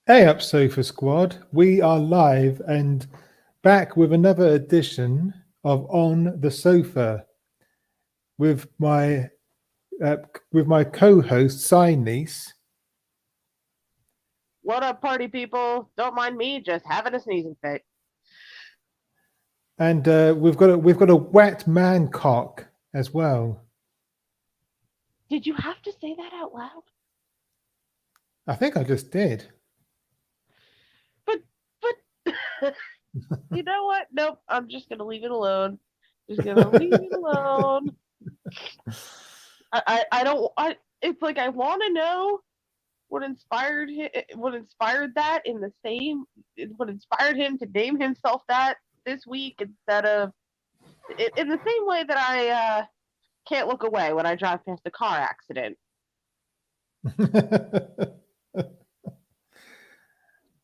Hey up, Sofa Squad. We are live and back with another edition of On the Sofa with my co-host Niece. What up, party people? Don't mind me, just having a sneezing fit. And we've got a wet man cock as well. Did you have to say that out loud? I think I just did. But you know what? Nope. I'm just gonna leave it alone. Just gonna leave it alone. I don't. It's like I want to know what inspired that in the same. What inspired him to name himself that this week instead of in the same way that I can't look away when I drive past a car accident.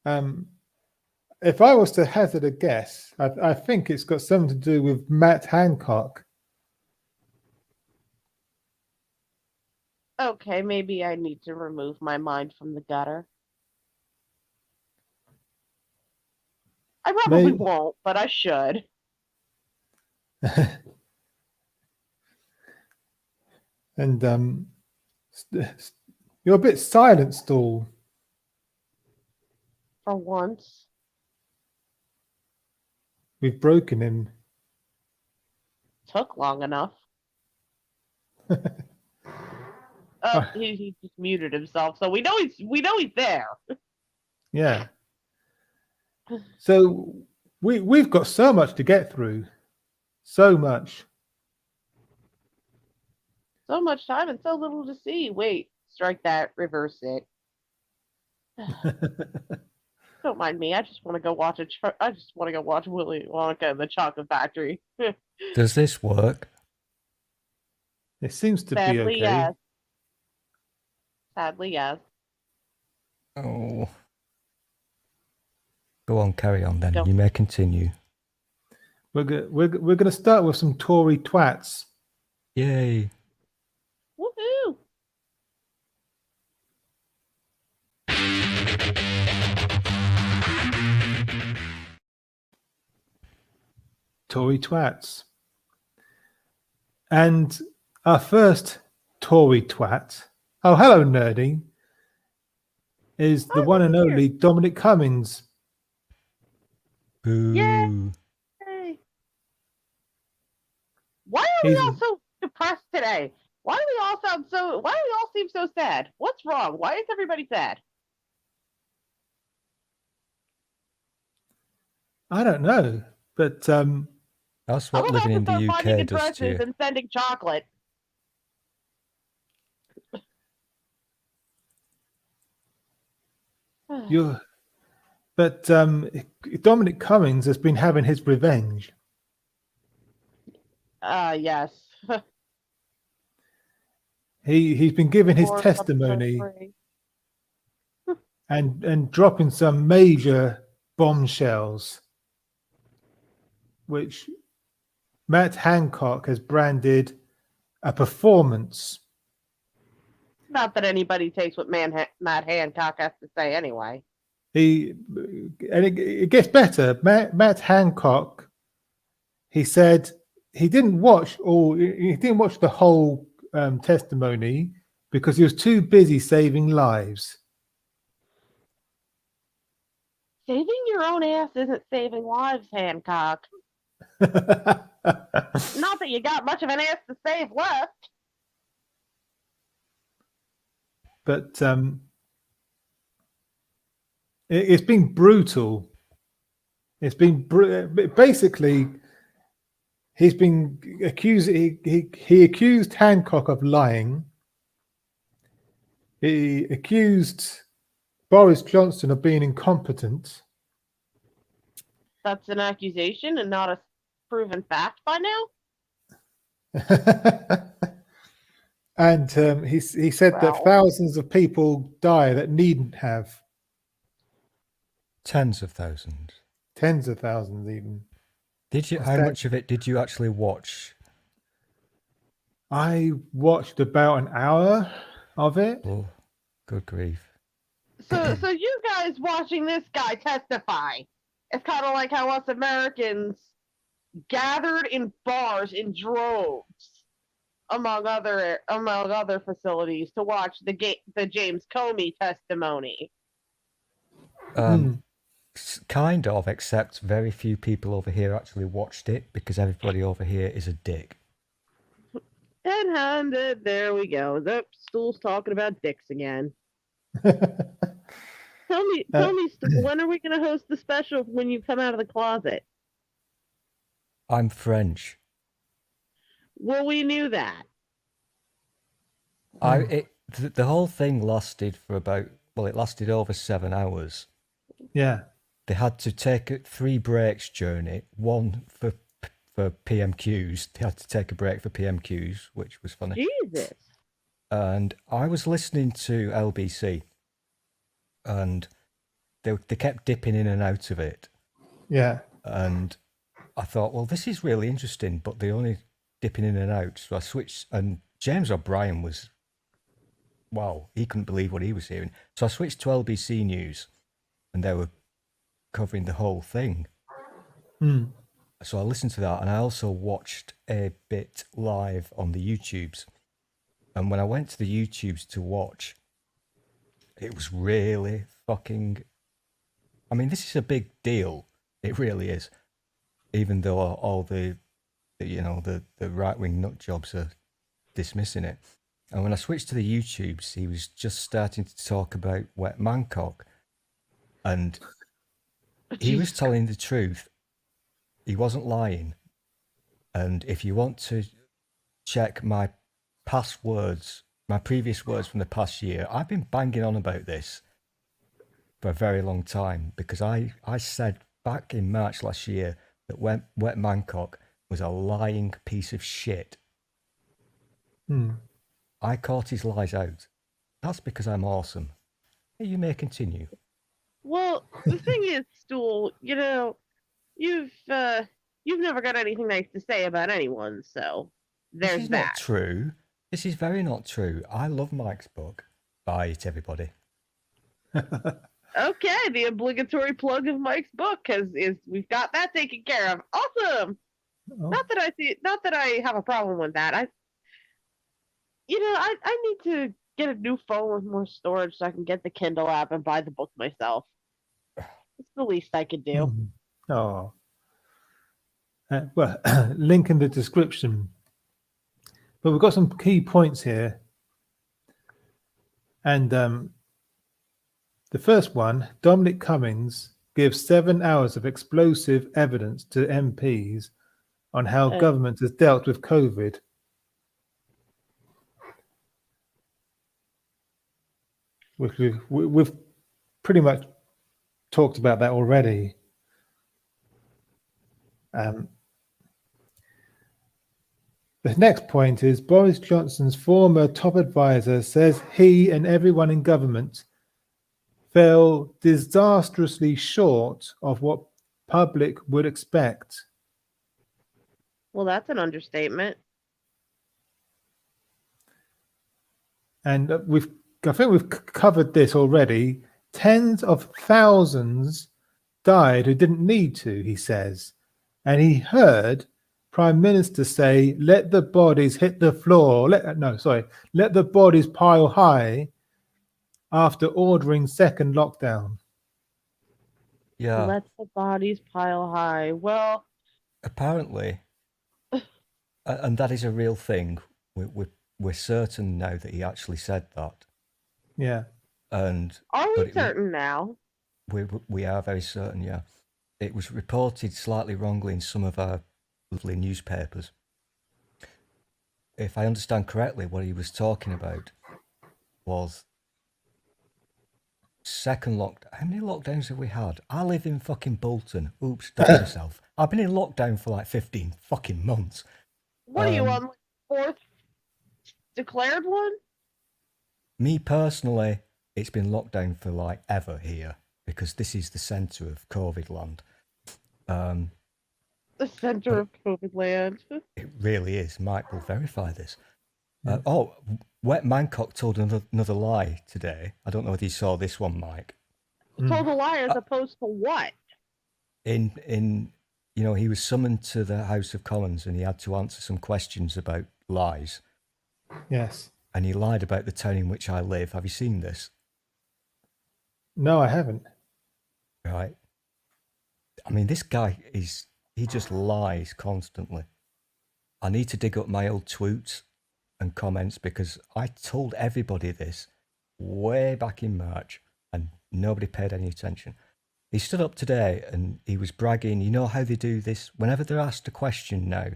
um, if I was to hazard a guess, I think it's got something to do with Matt Hancock. Okay, maybe I need to remove my mind from the gutter. I probably Maybe. won't, but I should. And you're a bit silent, Stall. For once. We've broken him. Took long enough. He just muted himself, so we know he's there. Yeah. So we've got so much to get through. So much. So much time and so little to see. Wait, strike that, reverse it. Don't mind me. I just want to go watch I just want to go watch Willy Wonka and the Chocolate Factory. Does this work? It seems to Sadly, be okay. yes. Sadly, yes. Oh. Go on, carry on then. You may continue. We're going to start with some Tory twats. Yay. Woohoo! Tory twats. And our first Tory twat, oh, hello, Nerdy, is the one and only Dominic Cummings. Boo. Yay! Why are we all so depressed today? Why do we all seem so sad? What's wrong? Why is everybody sad? I don't know, but that's what living in the UK does to you. And sending chocolate. But Dominic Cummings has been having his revenge. Yes. He's been giving his testimony and dropping some major bombshells, which Matt Hancock has branded a performance. Not that anybody takes what Matt Hancock has to say anyway. It gets better. Matt Hancock, he said he didn't watch the whole testimony because he was too busy saving lives. Saving your own ass isn't saving lives, Hancock. Not that you got much of an ass to save left. But it's been brutal. It's been basically he's been accused. He accused Hancock of lying. He accused Boris Johnson of being incompetent. That's an accusation and not a proven fact by now. And he said that thousands of people die that needn't have. Tens of thousands. Tens of thousands, even. How much of it did you actually watch? I watched about an hour of it. Oh, good grief. So you guys watching this guy testify, it's kind of like how us Americans gathered in bars in droves, among other facilities, to watch the James Comey testimony. Kind of, except very few people over here actually watched it because everybody over here is a dick. And there we go. The Stool's talking about dicks again. Tell me, Stool, when are we going to host the special when you come out of the closet? I'm French. Well, we knew that. The whole thing lasted for it lasted over 7 hours. Yeah. They had to take 3 breaks during it. One for PMQs. They had to take a break for PMQs, which was funny. Jesus. And I was listening to LBC, and they kept dipping in and out of it. Yeah. And I thought, well, this is really interesting, but they only dipping in and out. So I switched, and James O'Brien was, wow, he couldn't believe what he was hearing. So I switched to LBC News, and they were covering the whole thing. So I listened to that, and I also watched a bit live on the YouTubes. And when I went to the YouTubes to watch, it was really fucking... I mean, this is a big deal. It really is. Even though all the right-wing nut jobs are dismissing it. And when I switched to the YouTubes, he was just starting to talk about Wet Mancock. And he was telling the truth. He wasn't lying. And if you want to check my previous words from the past year, I've been banging on about this for a very long time, because I said back in March last year that Wet Mancock was a lying piece of shit. I caught his lies out. That's because I'm awesome. You may continue. Well, the thing is, Stool, you've never got anything nice to say about anyone, so there's that. This is not true. This is very not true. I love Mike's book. Buy it, everybody. Okay, the obligatory plug of Mike's book is we've got that taken care of. Awesome. Oh. Not that I have a problem with that. I need to get a new phone with more storage so I can get the Kindle app and buy the book myself. It's the least I could do. Oh. Well, link in the description. But we've got some key points here. And the first one, Dominic Cummings gives 7 hours of explosive evidence to MPs on how government has dealt with COVID. We've pretty much talked about that already. The next point is Boris Johnson's former top advisor says he and everyone in government fell disastrously short of what public would expect. Well, that's an understatement. And I think we've covered this already. Tens of thousands died who didn't need to, he says. And he heard Prime Minister say, let the bodies hit the floor. Let the bodies pile high after ordering second lockdown. Yeah. Let the bodies pile high. Well, apparently, and that is a real thing. We're certain now that he actually said that. Yeah. And are we certain now? We are very certain. Yeah. It was reported slightly wrongly in some of our lovely newspapers. If I understand correctly, what he was talking about was second lockdown. How many lockdowns have we had? I live in fucking Bolton. Oops, that's yourself. I've been in lockdown for like 15 fucking months. What are you on, fourth declared one? Me personally, it's been locked down for like ever here, because this is the centre of COVID land. The centre of COVID land. It really is. Mike will verify this. Wet Mancock told another lie today. I don't know if you saw this one, Mike. Told a lie as opposed to what? In he was summoned to the House of Commons and he had to answer some questions about lies. Yes. And he lied about the town in which I live. Have you seen this? No, I haven't. Right. I mean, this guy he just lies constantly. I need to dig up my old tweets and comments because I told everybody this way back in March and nobody paid any attention. He stood up today and he was bragging. You know how they do this? Whenever they're asked a question now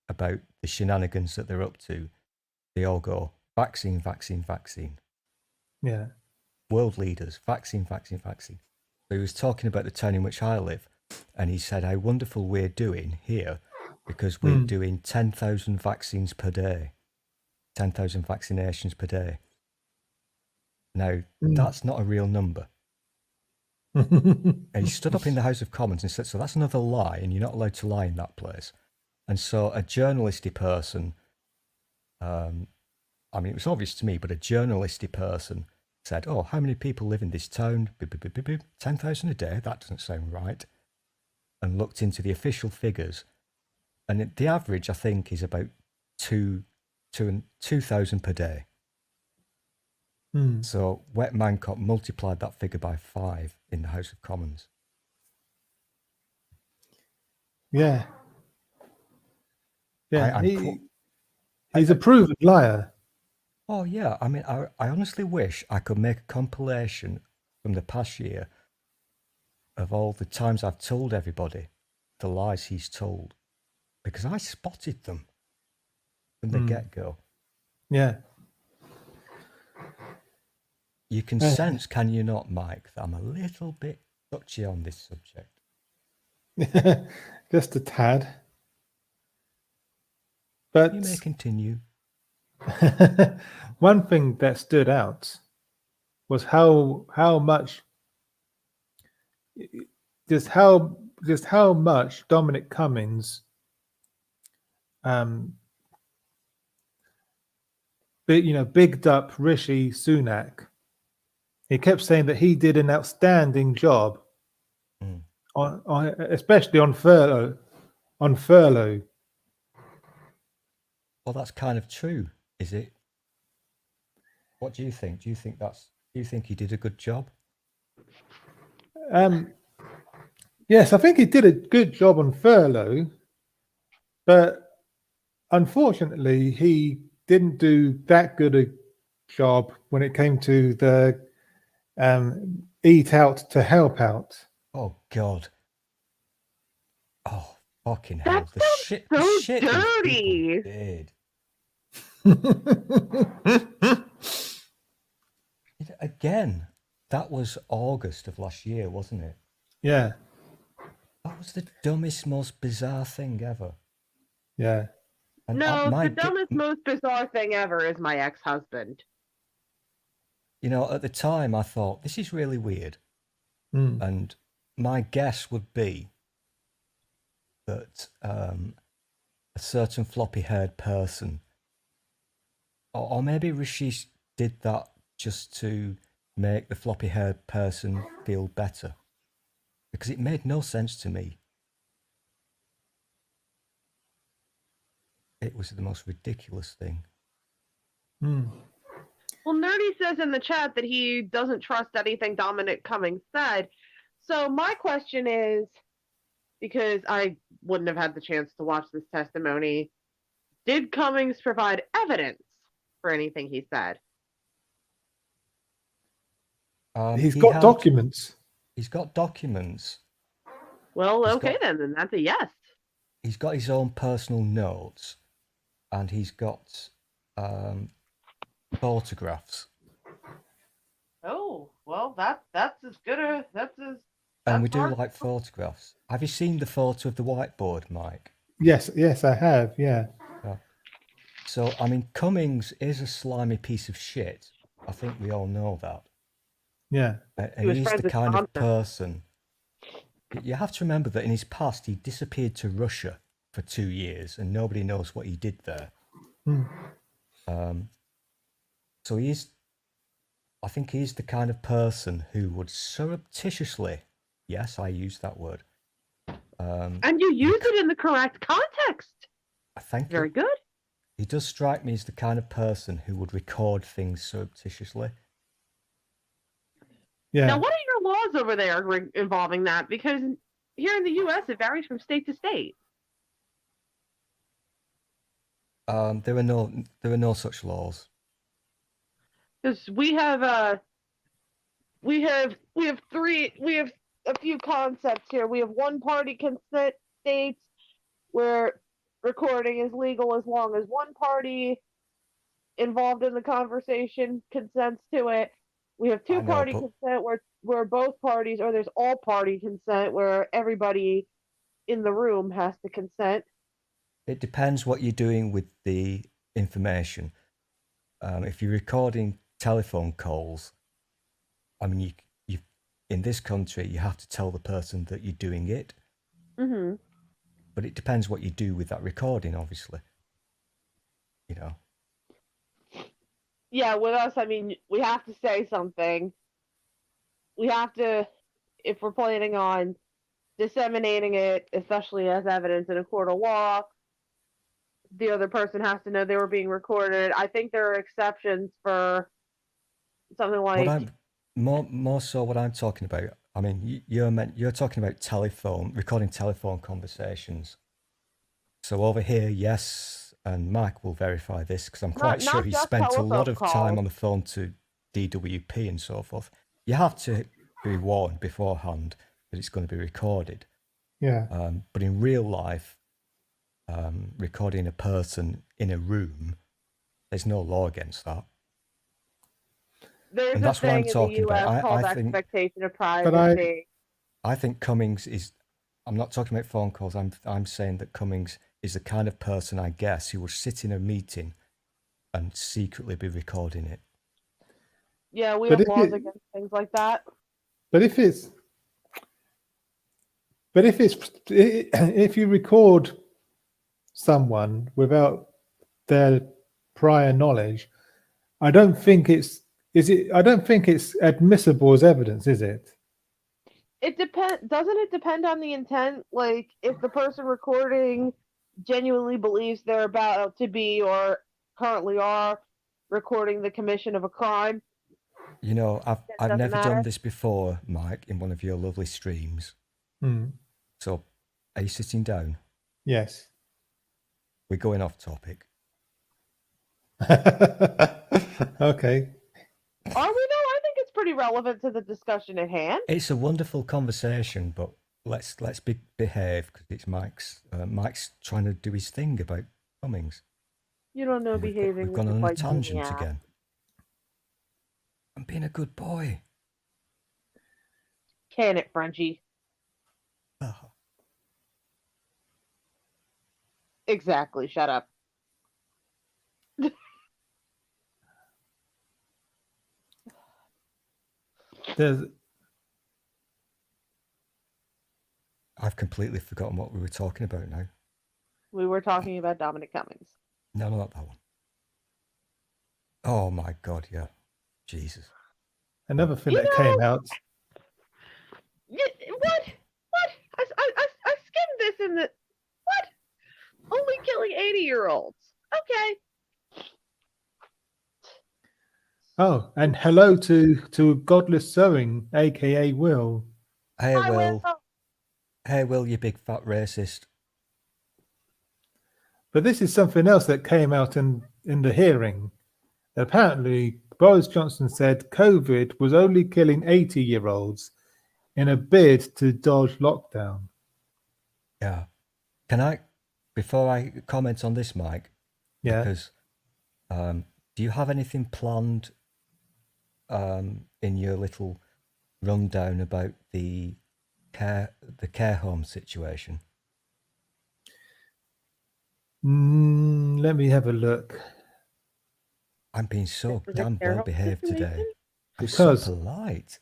about the shenanigans that they're up to, they all go, vaccine, vaccine, vaccine. Yeah. World leaders, vaccine, vaccine, vaccine. So he was talking about the town in which I live and he said how wonderful we're doing here because we're doing 10,000 vaccines per day, 10,000 vaccinations per day. Now, that's not a real number. And he stood up in the House of Commons and said, so that's another lie, and you're not allowed to lie in that place. And so a journalisty person, I mean, it was obvious to me, but a journalisty person said, oh, how many people live in this town? 10,000 a day? That doesn't sound right. And looked into the official figures. And the average, I think, is about 2,000 per day. So Wet Mancock multiplied that figure by 5 in the House of Commons. Yeah. Yeah. I He's a proven liar. Oh, yeah. I mean, I honestly wish I could make a compilation from the past year of all the times I've told everybody the lies he's told, because I spotted them from the get-go. Yeah. You can sense, can you not, Mike, that I'm a little bit touchy on this subject. Just a tad. But You may continue. one thing that stood out was how much Dominic Cummings bigged up Rishi Sunak. He kept saying that he did an outstanding job on especially on furlough. Well, that's kind of true, is it? What do you think? Do you think he did a good job? Yes, I think he did a good job on furlough, but unfortunately, he didn't do that good a job when it came to the eat out to help out. Oh God! Oh fucking That hell! The shit these dirty. people did. Again, that was August of last year, wasn't it? Yeah. That was the dumbest, most bizarre thing ever. Yeah. And No, the dumbest, most bizarre thing ever is my ex-husband. At the time, I thought, this is really weird. And my guess would be that a certain floppy-haired person, or maybe Rishi did that just to make the floppy-haired person feel better. Because it made no sense to me. It was the most ridiculous thing. Well, Nerdy says in the chat that he doesn't trust anything Dominic Cummings said. So my question is, because I wouldn't have had the chance to watch this testimony, did Cummings provide evidence for anything he said? He's got documents. He's got documents. Well, then that's a yes. He's got his own personal notes, and he's got photographs. Oh, well, that's as good a And we do like photographs. Have you seen the photo of the whiteboard, Mike? Yes, I have. Yeah. So, I mean, Cummings is a slimy piece of shit. I think we all know that. Yeah. And he's the kind of person. You have to remember that in his past, he disappeared to Russia for 2 years, and nobody knows what he did there. So I think he's the kind of person who would surreptitiously, yes, I use that word. And you use it in the correct context. I thank Very you. good. He does strike me as the kind of person who would record things surreptitiously. Yeah. Now, what are your laws over there involving that? Because here in the U.S., it varies from state to state. There are no such laws. Because we have a few concepts here. We have one-party consent states where recording is legal as long as one party involved in the conversation consents to it. We have two-party consent where both parties, or there's all-party consent where everybody in the room has to consent. It depends what you're doing with the information. If you're recording telephone calls, I mean, you in this country, you have to tell the person that you're doing it. Mm-hmm. But it depends what you do with that recording, obviously. You know. Yeah, with us, I mean, we have to say something. We have to, if we're planning on disseminating it, especially as evidence in a court of law, the other person has to know they were being recorded. I think there are exceptions for something like more so what I'm talking about. I mean, you're talking about recording telephone conversations. So over here, yes, and Mike will verify this because I'm quite sure he spent a lot of time on the phone to DWP and so forth. You have to be warned beforehand that it's going to be recorded. Yeah. But in real life, recording a person in a room, there's no law against that. There's a thing in the US called expectation of privacy. I think Cummings is. I'm not talking about phone calls. I'm saying that Cummings is the kind of person, I guess, who will sit in a meeting and secretly be recording it. Yeah, we have laws against things like that. But if you record someone without their prior knowledge, I don't think it's admissible as evidence, is it? It depends. Doesn't it depend on the intent? Like, if the person recording genuinely believes they're about to be or currently are recording the commission of a crime. You know, I've never done this before, Mike, in one of your lovely streams. Mm. So, are you sitting down? Yes. We're going off topic. Okay. Are we though? I think it's pretty relevant to the discussion at hand. It's a wonderful conversation, but let's behave because it's Mike's trying to do his thing about Cummings. You don't know behaving. We've gone on a tangent again. I'm being a good boy. Can it, Frenchie? Oh. Exactly. Shut up. I've completely forgotten what we were talking about now. We were talking about Dominic Cummings. No, not that one. Oh my God, yeah. Jesus. Another thing that came out. What? I skimmed this in the... What? Only killing 80-year-olds. Okay. Oh, and hello to Godless Sewing, a.k.a. Will. Hey, Will. Hey, Will, you big fat racist. But this is something else that came out in the hearing. Apparently, Boris Johnson said COVID was only killing 80-year-olds in a bid to dodge lockdown. Yeah. Can I, before I comment on this, Mike? Yeah. Because do you have anything planned in your little rundown about the care home situation? Let me have a look. I'm being so damn well behaved today. I'm so polite.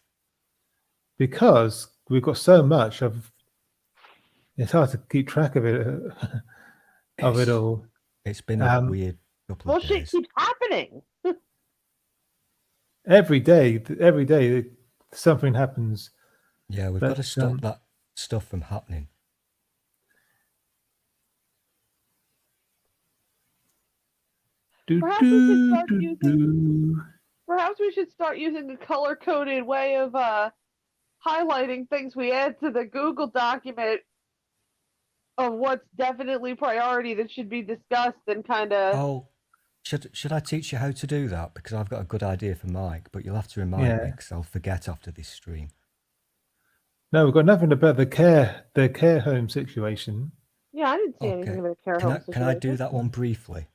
Because we've got so much of. It's hard to keep track of it. Of it all. It's been a weird couple Well, of shit days. keeps happening. every day, something happens. Yeah, we've But, got to stop that stuff from happening. Perhaps we should start using. Perhaps we should start using a color-coded way of highlighting things we add to the Google document of what's definitely priority that should be discussed and kind of. Oh, should I teach you how to do that? Because I've got a good idea for Mike, but you'll have to remind me because I'll forget after this stream. No, we've got nothing about the care home situation. Yeah, I didn't see anything about a care home situation. Can I do that one briefly?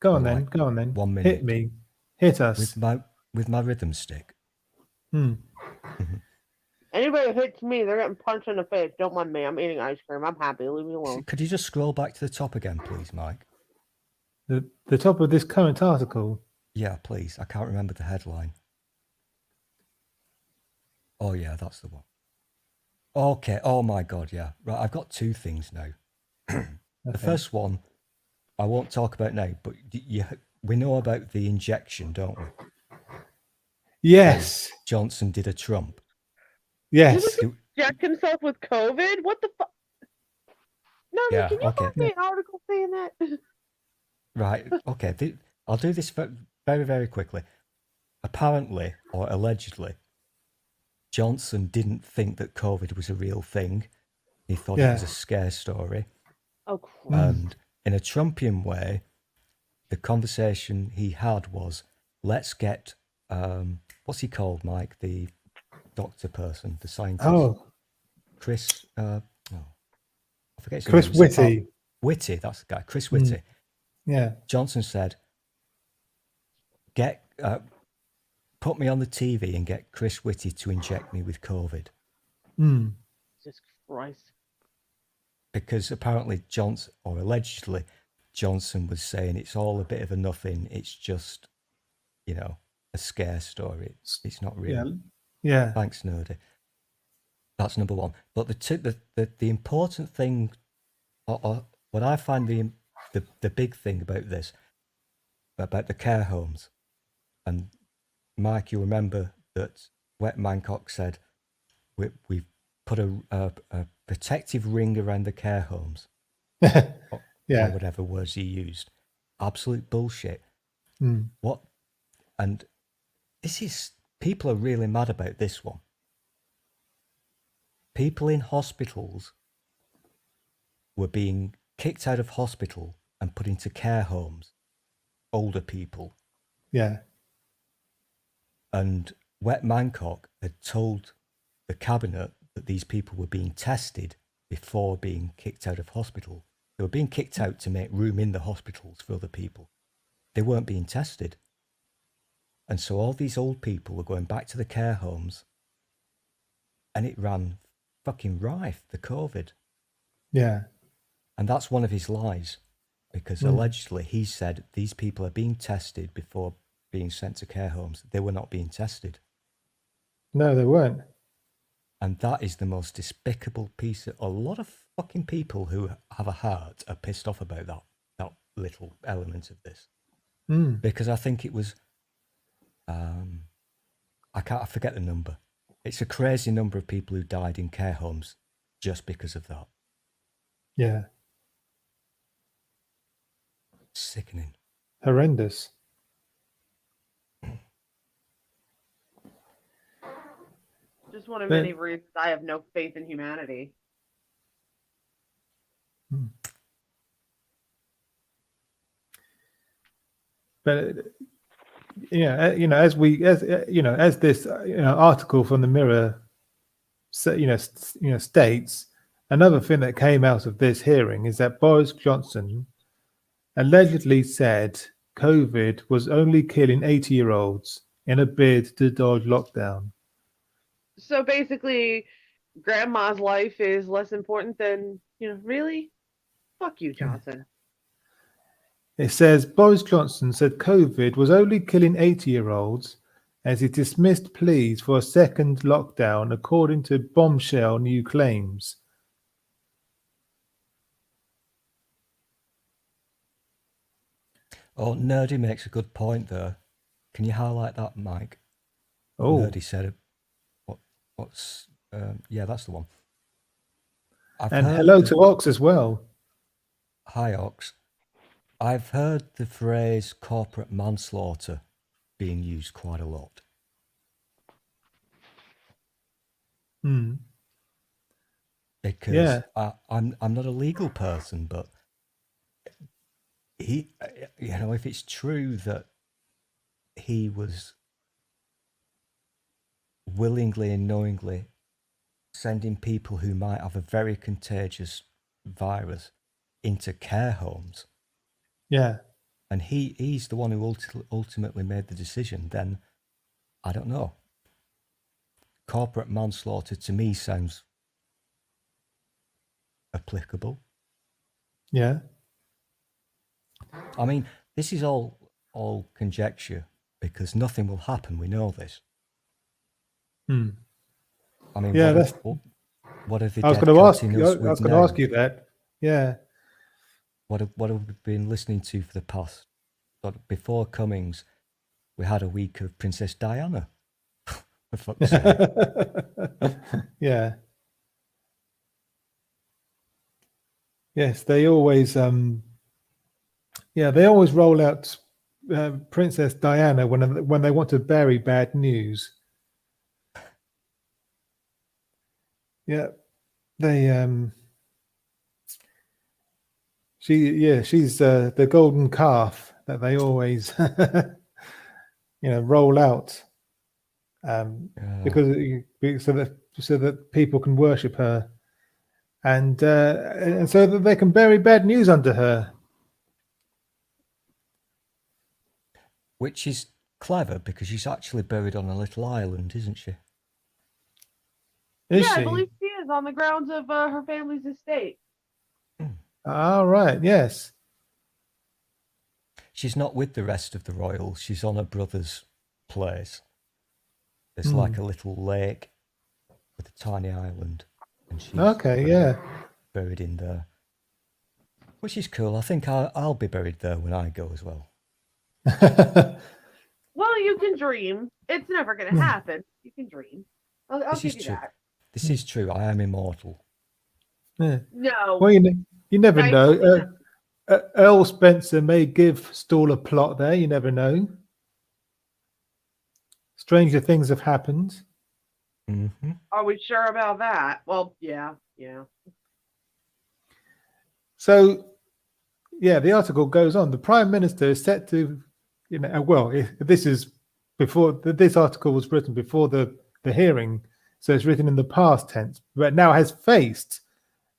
Go on then. 1 minute. Hit me. Hit us. With my rhythm stick. Anybody who hits me, they're getting punched in the face. Don't mind me. I'm eating ice cream. I'm happy. Leave me alone. Could you just scroll back to the top again, please, Mike? The top of this current article. Yeah, please. I can't remember the headline. Oh, yeah, that's the one. Okay. Oh, my God, yeah. Right, I've got two things now. The first one, I won't talk about now, but we know about the injection, don't we? Yes. Johnson did a Trump. Yes. Did he inject himself with COVID? What the fuck? No, Yeah, can you okay. find me an article saying that? Right, okay. I'll do this very, very quickly. Apparently, or allegedly, Johnson didn't think that COVID was a real thing. He thought it was a scare story. Oh, crap. And in a Trumpian way, the conversation he had was, let's get, what's he called, Mike? The doctor person, the scientist. Oh. Chris, I forget his name. Chris Whitty. Whitty, that's the guy. Chris Whitty. Yeah. Johnson said, put me on the TV and get Chris Whitty to inject me with COVID. Jesus Christ. Because apparently allegedly, Johnson was saying it's all a bit of a nothing. It's just, a scare story. It's not real. Yeah. Thanks, Nerdy. That's number one. But the important thing, or what I find the big thing about this, about the care homes, and Mike, you remember that Wet Mancock said we've put a protective ring around the care homes. or whatever words he used. Absolute bullshit. What? And people are really mad about this one. People in hospitals were being kicked out of hospital and put into care homes. Older people. Yeah. And Wet Mancock had told the cabinet that these people were being tested before being kicked out of hospital. They were being kicked out to make room in the hospitals for other people. They weren't being tested. And so all these old people were going back to the care homes, and it ran fucking rife, the COVID. Yeah. And that's one of his lies, because allegedly he said these people are being tested before being sent to care homes. They were not being tested. No, they weren't. And that is the most despicable piece of... A lot of fucking people who have a heart are pissed off about that little element of this. Because I think it was... I forget the number. It's a crazy number of people who died in care homes just because of that. Yeah. Sickening. Horrendous. Just one of many reasons I have no faith in humanity. But as this article from the Mirror, states, another thing that came out of this hearing is that Boris Johnson allegedly said COVID was only killing 80-year-olds in a bid to dodge lockdown. So basically, grandma's life is less important than, really? Fuck you, Johnson. It says Boris Johnson said COVID was only killing 80-year-olds as he dismissed pleas for a second lockdown, according to bombshell new claims. Oh, Nerdy makes a good point there. Can you highlight that, Mike? Oh, Nerdy said, what's, yeah, that's the one. I've and heard hello to Ox as well. Hi, Ox. I've heard the phrase corporate manslaughter being used quite a lot. Hmm. Because Yeah. I'm not a legal person, but he, if it's true that he was willingly and knowingly sending people who might have a very contagious virus into care homes, Yeah. and he's the one who ultimately made the decision, then I don't know. Corporate manslaughter to me sounds applicable. Yeah. I mean, this is all conjecture because nothing will happen. We know this. Hmm. I mean, Yeah. what are the I was dead going to ask. catting I us was with going to now? ask you that. Yeah. What have we been listening to for the past? Before Cummings, we had a week of Princess Diana. For fuck's sake. Yeah. Yes, they always they always roll out Princess Diana when they want to bury bad news. Yeah. They she's the golden calf that they always roll out because so that people can worship her and so that they can bury bad news under her. Which is clever because she's actually buried on a little island, isn't she? Is Yeah, I she? believe she is on the grounds of her family's estate. All right. Yes. She's not with the rest of the royals. She's on her brother's place. There's Hmm. like a little lake with a tiny island, and she's Okay. Yeah. buried in there, which is cool. I think I'll be buried there when I go as well. Well, you can dream. It's never going to happen. You can dream. I'll This give is you true. that. This is true. I am immortal. Yeah. No. Well, you never Thankfully know. Earl Spencer may give Stall a plot there. You never know. Stranger things have happened. Mm-hmm. Are we sure about that? Well, yeah. So, yeah, the article goes on. The Prime Minister is set to, this is before this article was written before the hearing, so it's written in the past tense, but now has faced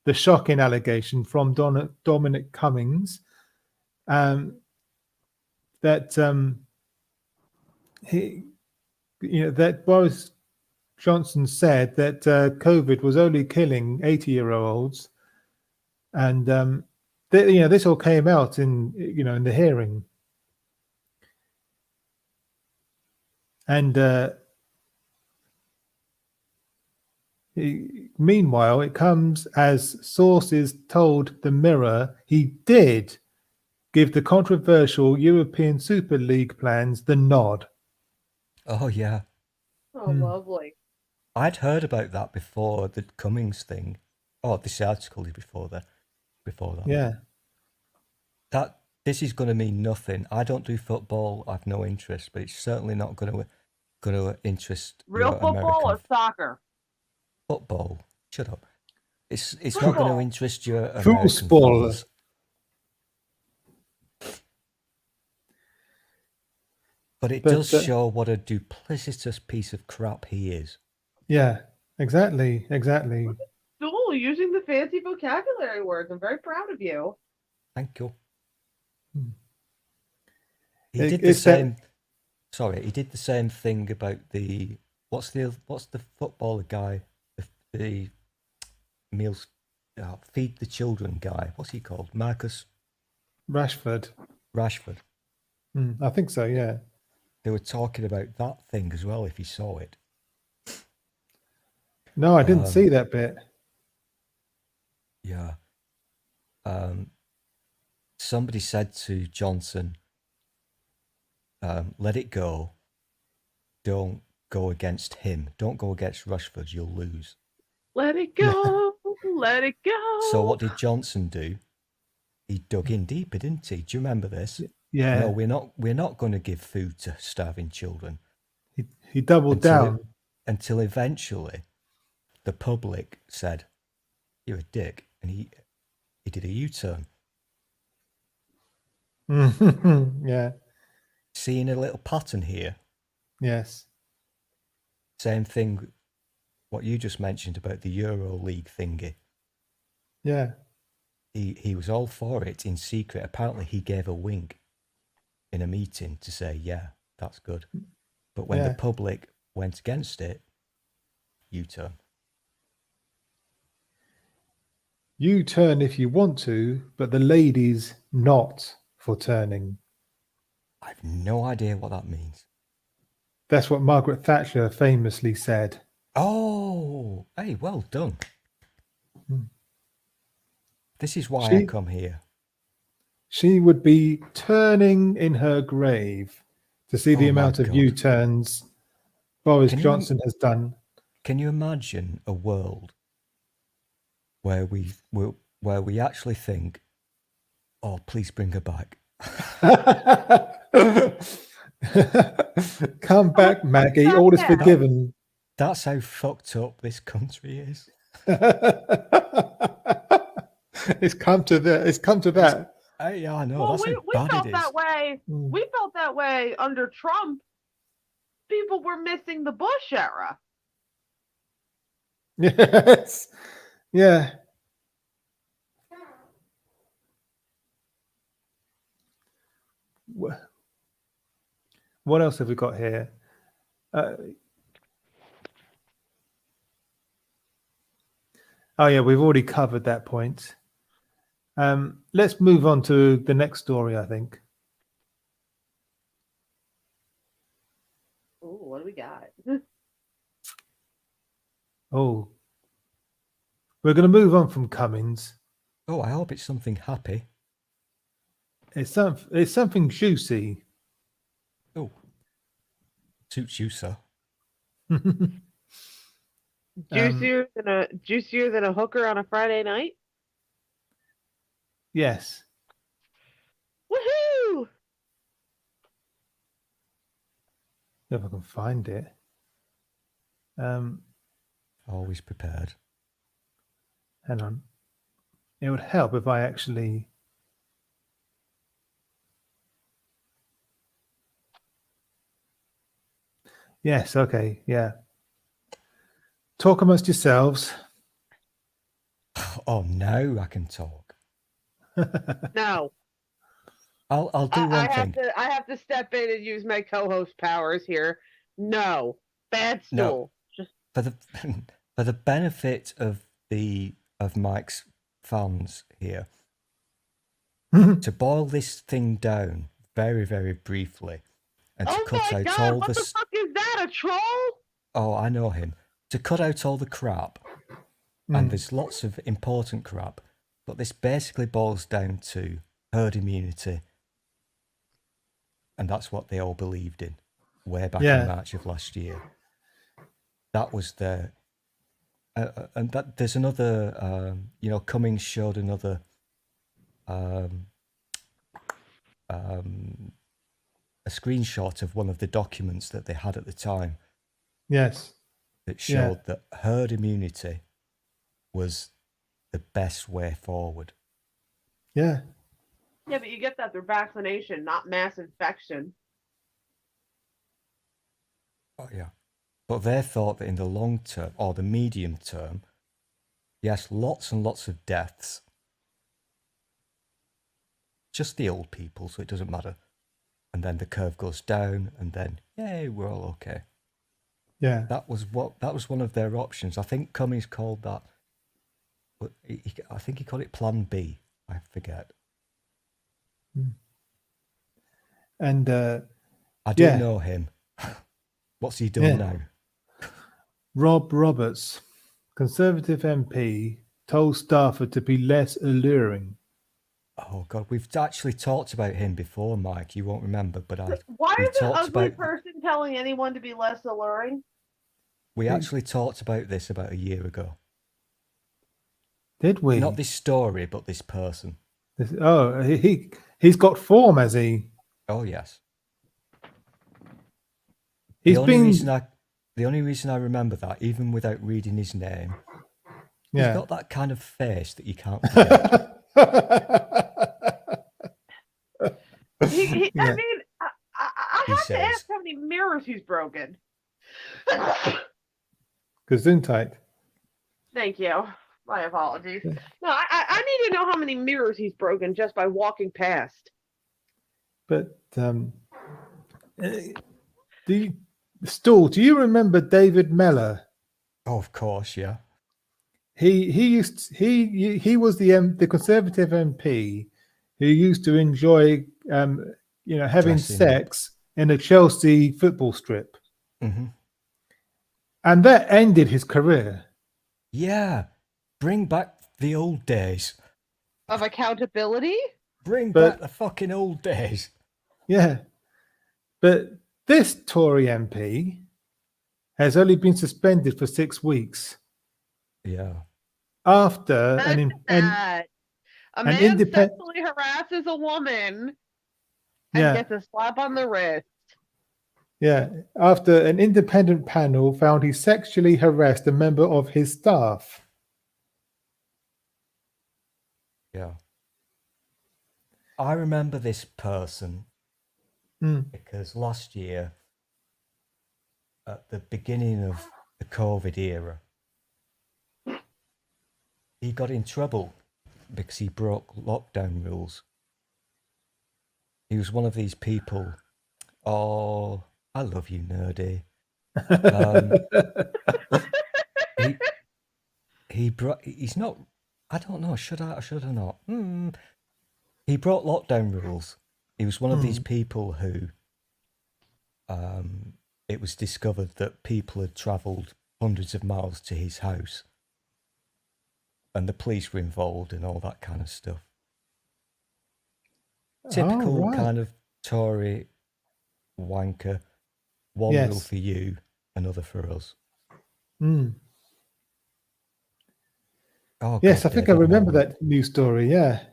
the shocking allegation from Dominic Cummings that that Boris Johnson said that COVID was only killing 80-year-olds, and this all came out in the hearing, and meanwhile, it comes as sources told the Mirror he did give the controversial European Super League plans the nod. Oh yeah, Oh, lovely. I'd heard about that before the Cummings thing. Oh, this article is before that. Yeah. This is going to mean nothing. I don't do football. I've no interest, but it's certainly not going to interest Real football American or soccer? football. Shut up. It's not going to interest your American Football. fans. But it does show what a duplicitous piece of crap he is. Yeah, exactly. Stool, using the fancy vocabulary words. I'm very proud of you. Thank you. He did the same. Sorry, he did the same thing about the what's the footballer guy, the meals, feed the children guy. What's he called? Marcus Rashford. I think so. Yeah. They were talking about that thing as well. If you saw it. No, I didn't see that bit. Yeah. Somebody said to Johnson, let it go. Don't go against him. Don't go against Rushford. You'll lose. Let it go. Let it go. So what did Johnson do? He dug in deeper, didn't he? Do you remember this? Yeah. No, we're not going to give food to starving children He doubled down. until eventually the public said, "You're a dick," and he did a U-turn. Yeah. Seeing a little pattern here. Yes. Same thing. What you just mentioned about the Euro League thingy. Yeah. He was all for it in secret. Apparently, he gave a wink in a meeting to say, "Yeah, that's good." But when the public went against it, U-turn. You turn if you want to, but the lady's not for turning. I've no idea what that means. That's what Margaret Thatcher famously said. Oh, hey, well done. This is why I come here. She would be turning in her grave to see the amount of U-turns Boris Johnson has done. Can you imagine a world where we actually think, "Oh, please bring her back"? Come back, Maggie. All is forgiven. That's how fucked up this country is. It's come to that. It's come to that. Yeah, I know. Well, that's we how bad felt it is. that way. We felt that way under Trump. People were missing the Bush era. Yes. Yeah. What else have we got here? Oh yeah, we've already covered that point. Let's move on to the next story, I think. Ooh, what do we got? Oh, we're going to move on from Cummins. Oh, I hope it's something happy. It's something juicy. Oh, suits you, sir. Juicier than a hooker on a Friday night. Yes. Woohoo! If I can find it. Always prepared. Hang on. It would help if I actually. Yes. Okay. Yeah. Talk amongst yourselves. Oh, now I can talk. No. I'll do one thing. I have to step in and use my co-host powers here. No. Bad stool. No. For the benefit of Mike's fans here, to boil this thing down very, very briefly, and to cut out all what the fuck is that? A troll? Oh, I know him. To cut out all the crap, and there's lots of important crap, but this basically boils down to herd immunity, and that's what they all believed in way back in March of last year. That was their, and that there's another, Cummings showed another, a screenshot of one of the documents that they had at the time. Yes. That showed that herd immunity was the best way forward. Yeah. Yeah, but you get that through vaccination, not mass infection. Oh, yeah. But they thought that in the long term, or the medium term, yes, lots and lots of deaths. Just the old people, so it doesn't matter. And then the curve goes down, and then, yay, we're all okay. Yeah. That was one of their options. I think Cummings called that, I think he called it Plan B. I forget. And I do know him. What's he doing now? Rob Roberts, Conservative MP, told Stafford to be less alluring. Oh, Oh God, we've actually talked about him before, Mike. You won't remember, but Why we is an talked ugly about person telling anyone to be less alluring? we actually talked about this about a year ago. Did we? Not this story, but this person. Oh, he's got form, has he? Oh yes. He's the only been. reason I remember that, even without reading his name, he's Yeah. got that kind of face that you can't forget. I Yeah. mean, I He have to says, ask how many mirrors he's broken. Gesundheit. Thank you. My apologies. No, I need to know how many mirrors he's broken just by walking past. But do you remember David Mellor? "Oh, of course, yeah, He was the Conservative MP who used to enjoy having Dressing up. sex in a Chelsea football strip, hmm and that ended his career. yeah, bring back the old days. Of accountability? Bring But- back the fucking old days." Yeah, but this Tory MP has only been suspended for 6 weeks Yeah, after That's sad. A an man independent. sexually harasses a woman and Yeah. gets a slap on the wrist. Yeah, after an independent panel found he sexually harassed a member of his staff. yeah. I remember this person because last year, at the beginning of the COVID era, he got in trouble because he broke lockdown rules. He was one of these people. Oh, I love you, nerdy. He's not. I don't know. Should I or should I not? He broke lockdown rules. He was one of these people who. It was discovered that people had travelled hundreds of miles to his house, and the police were involved and all that kind of stuff. Typical right. kind of Tory wanker. One Yes. rule for you, another for us. Oh, Yes, God, I think I David remember Mellor. that news story. Yeah,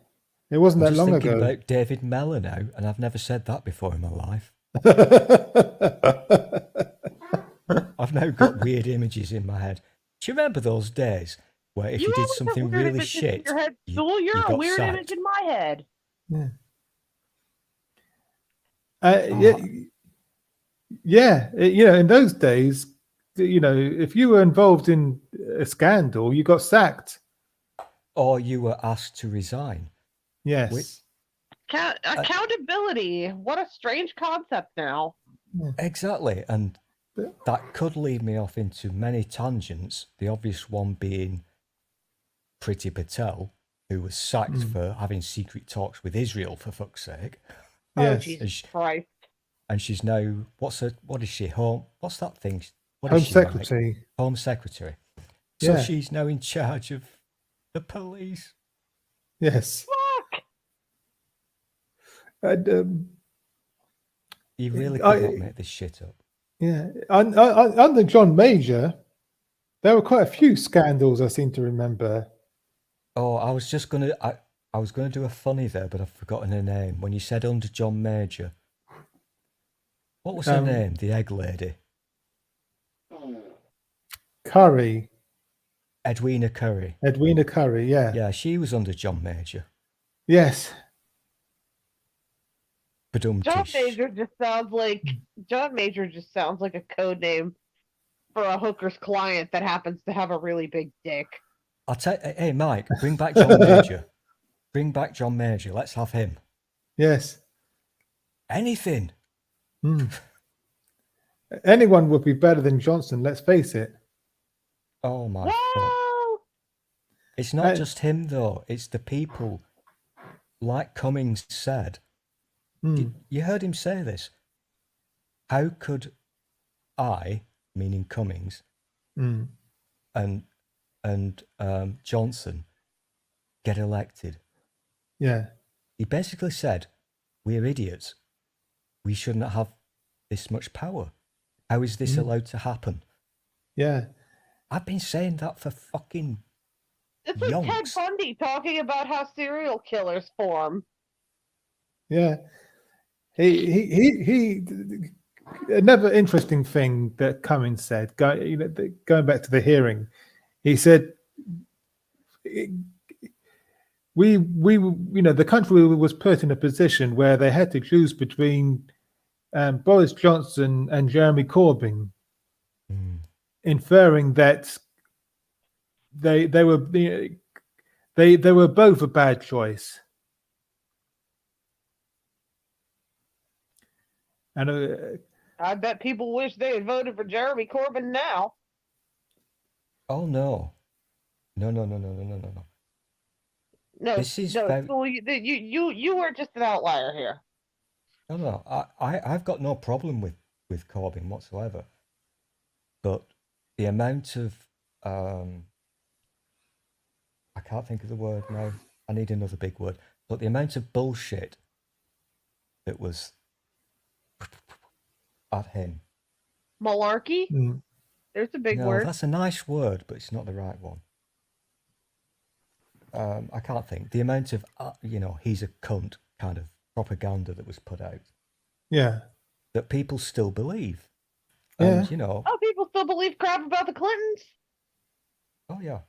it wasn't I'm that just long thinking ago. about David Mellor now, and I've never said that before in my life. I've now got weird images in my head. Do you remember those days where if you did always have something weird really images in shit, your head. you Stool, you're a got weird sacked? image in my head. Yeah. Oh. Yeah. In those days, if you were involved in a scandal, you got sacked. Or you were asked to resign. Yes. Accountability. What a strange concept now. Exactly. And that could lead me off into many tangents, the obvious one being Priti Patel, who was sacked for having secret talks with Israel, for fuck's sake. Oh, Yes. Jesus Christ. And she's now, what is she, what's that thing? What Home is she, Mike? secretary. Home secretary. So Yeah. she's now in charge of the police. Yes. Fuck. And, You really could not make this shit up. yeah. Under John Major, there were quite a few scandals I seem to remember. Oh, I was just gonna, I was gonna do a funny there, but I've forgotten her name. When you said under John Major, what was her name? The egg lady. Curry. Edwina Curry. Edwina Curry, yeah. Yeah, she was under John Major. Yes. John Badum-tish. Major just sounds like a code name for a hooker's client that happens to have a really big dick. I'll tell hey Mike, bring back John Major. Bring back John Major. Let's have him. Yes. Anything. Anyone would be better than Johnson, let's face it. Oh my God. Whoa! It's not just him though. It's the people. Like Cummings said. You heard him say this. How could I, meaning Cummings, and Johnson get elected? Yeah. He basically said, "We're idiots. We shouldn't have this much power. How is this allowed to happen?" Yeah. I've been saying that for fucking This is Ted yonks. Bundy talking about how serial killers form. Yeah. He another interesting thing that Cummings said, going back to the hearing, he said, the country was put in a position where they had to choose between Boris Johnson and Jeremy Corbyn, inferring that they were both a bad choice. And I bet people wish they had voted for Jeremy Corbyn now. Oh no. No. No, This is no, very... School, you were just an outlier here. No. I've got no problem with Corbyn whatsoever. But the amount of I can't think of the word now. I need another big word. But the amount of bullshit that was at him. Malarkey? There's a big No, word. that's a nice word, but it's not the right one. I can't think. The amount of, he's a cunt kind of propaganda that was put out. Yeah. That people still believe. Yeah. And, Oh, people still believe crap about the Clintons? Oh, yeah.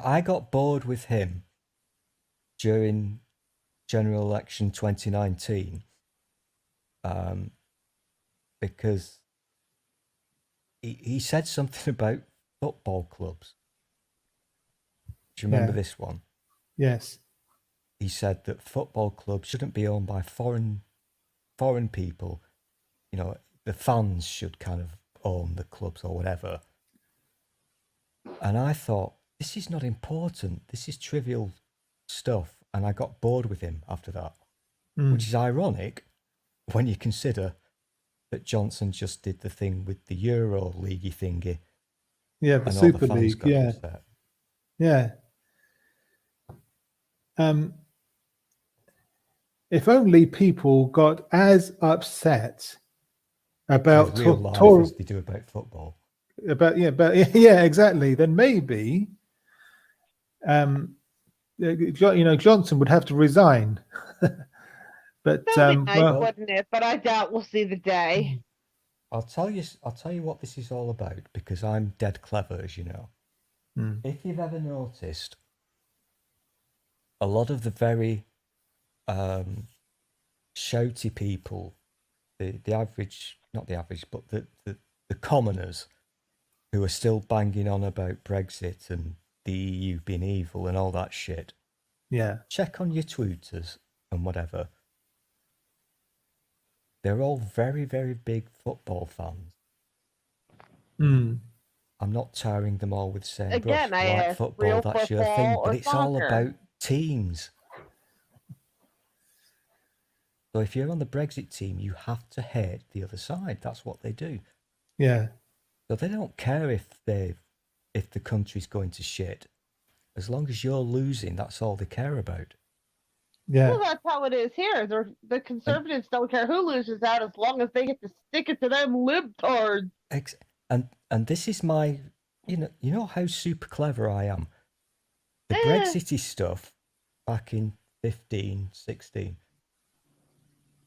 I got bored with him during general election 2019 because he said something about football clubs. Do you remember this one? Yes. He said that football clubs shouldn't be owned by foreign people. The fans should kind of own the clubs or whatever. And I thought, this is not important. This is trivial stuff. And I got bored with him after that, which is ironic when you consider that Johnson just did the thing with the Euro League thingy. Yeah, the Super League. Yeah. Upset. Yeah. If only people got as upset about real life Tory as they do about football. Exactly. Then maybe, Johnson would have to resign. But That'd be nice, wouldn't it? But I doubt we'll see the day. I'll tell you what this is all about because I'm dead clever, as you know. If you've ever noticed, a lot of the very shouty people, the average, not the average, but the commoners who are still banging on about Brexit and the EU being evil and all that shit. Yeah. Check on your Twitters and whatever. They're all very, very big football fans. I'm not tarring them all with the same brush. I like asked, football, real that's football your thing, or but it's soccer? all about teams. So if you're on the Brexit team, you have to hate the other side. That's what they do. Yeah. So they don't care if the country's going to shit. As long as you're losing, that's all they care about. Yeah. Well, that's how it is here. The conservatives don't care who loses out as long as they get to stick it to them libtards. And this is my, you know how super clever I am. The Brexity stuff back in 15, 16,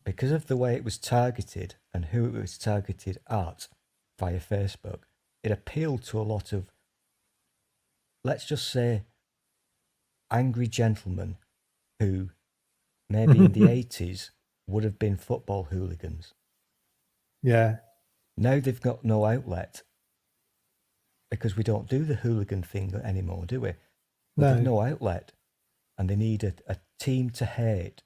because of the way it was targeted and who it was targeted at via Facebook, it appealed to a lot of, let's just say, angry gentlemen who maybe in the 80s would have been football hooligans. Yeah. Now they've got no outlet because we don't do the hooligan thing anymore, do we? But they've no outlet and they need a team to hate.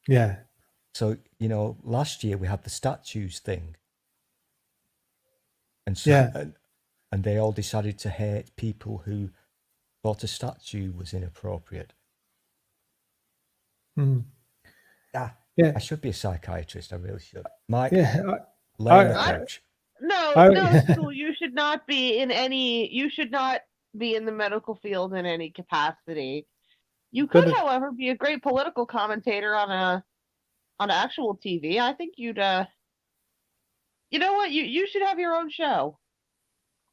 Yeah. So, last year we had the statues thing. And so, and they all decided to hate people who thought a statue was inappropriate. I should be a psychiatrist. I really should. Mike, lay on the couch. No, School, you should not be in any. You should not be in the medical field in any capacity. You But could, however, be a great political commentator on actual TV. I think you'd you know what? You should have your own show.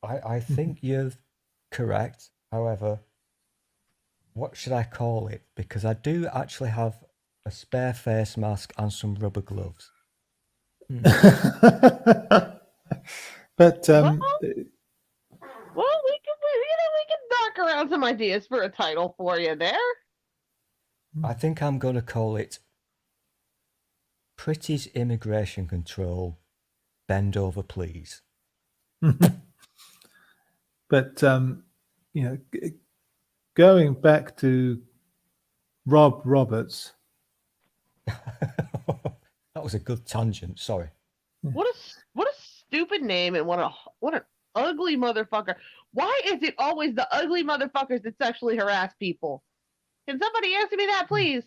I think you're correct. However, what should I call it? Because I do actually have a spare face mask and some rubber gloves. but Well, we can knock around some ideas for a title for you there. I think I'm going to call it Pretty's Immigration Control. Bend over, please. but going back to Rob Roberts. That was a good tangent. Sorry. What a stupid name, and what an ugly motherfucker. Why is it always the ugly motherfuckers that sexually harass people? Can somebody answer me that, please?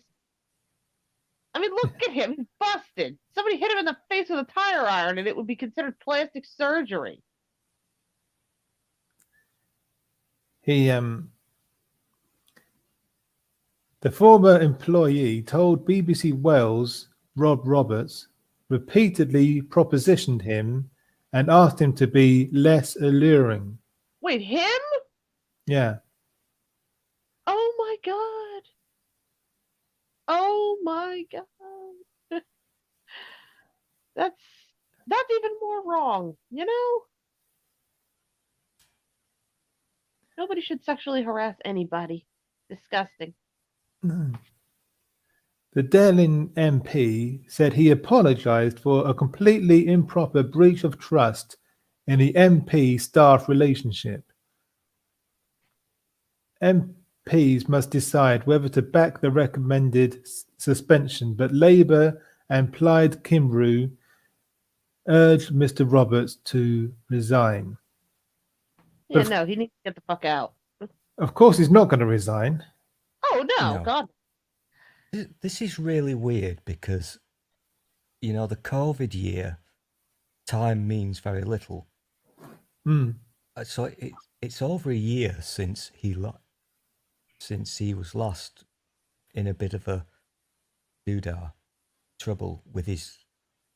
I mean, look at him. He's busted. Somebody hit him in the face with a tire iron, and it would be considered plastic surgery. The former employee told BBC Wales Rob Roberts repeatedly propositioned him and asked him to be less alluring. Wait, him? Yeah. Oh my god. Oh my god. That's even more wrong, you know? Nobody should sexually harass anybody. Disgusting. The Delin MP said he apologised for a completely improper breach of trust in the MP-staff relationship. MPs must decide whether to back the recommended suspension, but Labour and Plaid Cymru urged Mr Roberts to resign. Yeah, no, he needs to get the fuck out. Of course he's not going to resign. Oh, no, No. God. This is really weird because, you know, the COVID year, time means very little. So it's over a year since he was last in a bit of a doodah trouble with his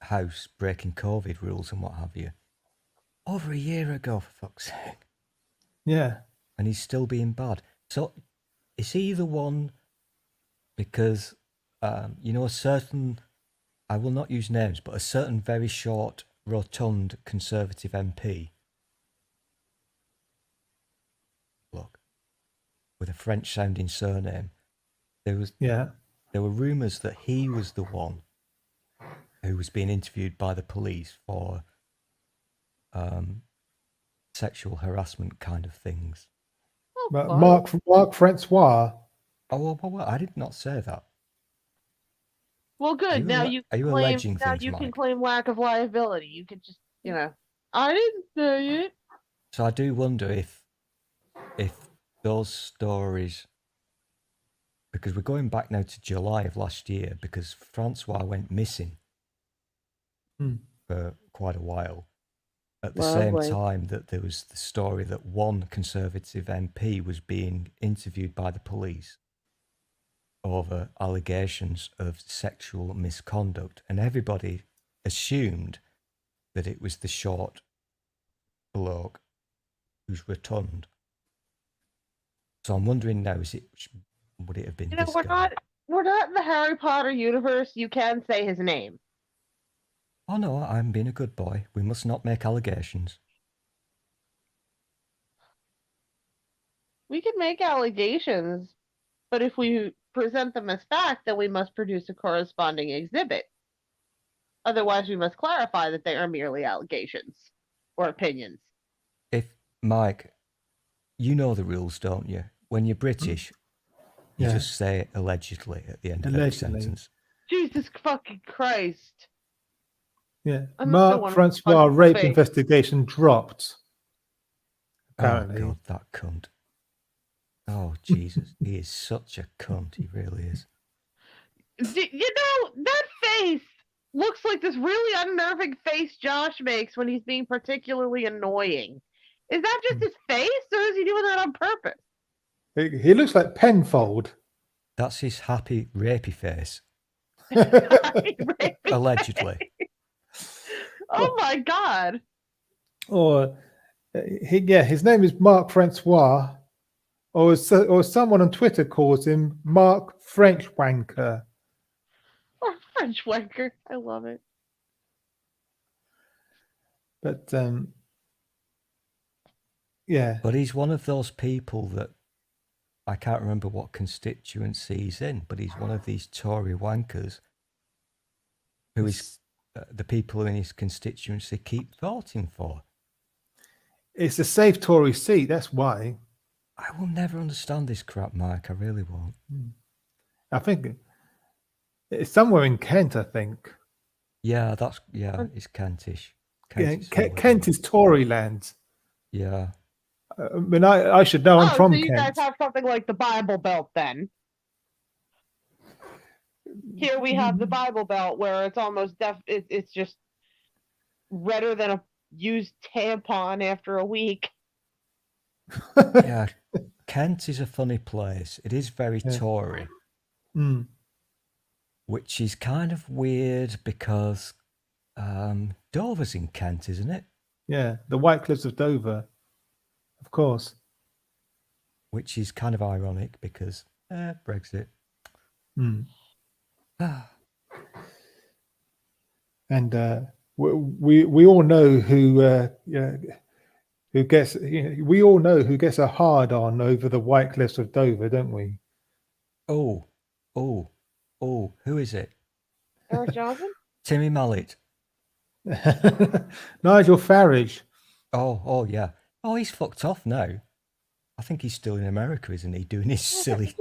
house breaking COVID rules and what have you. Over a year ago, for fuck's sake. Yeah. And he's still being bad. So is he the one? Because, you know, a certain, I will not use names, but a certain very short, rotund Conservative MP, look, with a French-sounding surname, there were rumours that he was the one who was being interviewed by the police for sexual harassment kind of things. Oh, But God. Mark Francois. Oh, well, I did not say that. Well, good. Now you are you claim, alleging now things, you can Mike? claim lack of liability. You could just, you know, I didn't say it. So I do wonder if those stories, because we're going back now to July of last year, because Francois went missing for quite a while. At the same time that there was the story that one Conservative MP was being interviewed by the police over allegations of sexual misconduct, and everybody assumed that it was the short bloke who's rotund. So I'm wondering now, would it have been this guy? We're not in the Harry Potter universe. You can say his name. Oh no, I'm being a good boy. We must not make allegations. We can make allegations, but if we present them as fact, then we must produce a corresponding exhibit. Otherwise, we must clarify that they are merely allegations or opinions. If, Mike, you know the rules, don't you? When you're British, you just say allegedly at the end of every sentence. Jesus fucking Christ. Yeah. Mark Francois rape investigation dropped. Apparently. Oh, God, that cunt. Oh, Jesus. He is such a cunt. He really is. You know, that face looks like this really unnerving face Josh makes when he's being particularly annoying. Is that just his face, or is he doing that on purpose? He looks like Penfold. That's his happy, rapey face, Right? allegedly. Oh my god. Or his name is Mark Francois, or someone on Twitter calls him Mark French Wanker. Or French wanker. I love it. But yeah, But he's one of those people that I can't remember what constituency he's in, but he's one of these Tory wankers who is the people in his constituency keep voting for. it's a safe Tory seat. That's why. I will never understand this crap, Mike. I really won't. I think it's somewhere in Kent. I think. Yeah, it's Kentish. Yeah, is somewhere Kent there. is Tory land. Yeah. I mean, I should know. I'm from so you Kent. guys have something like the Bible Belt then. Here we have the Bible Belt where it's almost it's just redder than a used tampon after a week. Yeah. Kent is a funny place. It is very Yeah. Tory, Mm. which is kind of weird because Dover's in Kent, isn't it? Yeah, the White Cliffs of Dover, of course. Which is kind of ironic because Brexit. Mm. And we all know who gets we all know who gets a hard on over the White Cliffs of Dover, don't we? Oh, who is it? Eric Johnson? Timmy Mallet. Nigel Farage. Oh yeah. Oh, he's fucked off now. I think he's still in America, isn't he? Doing his silly.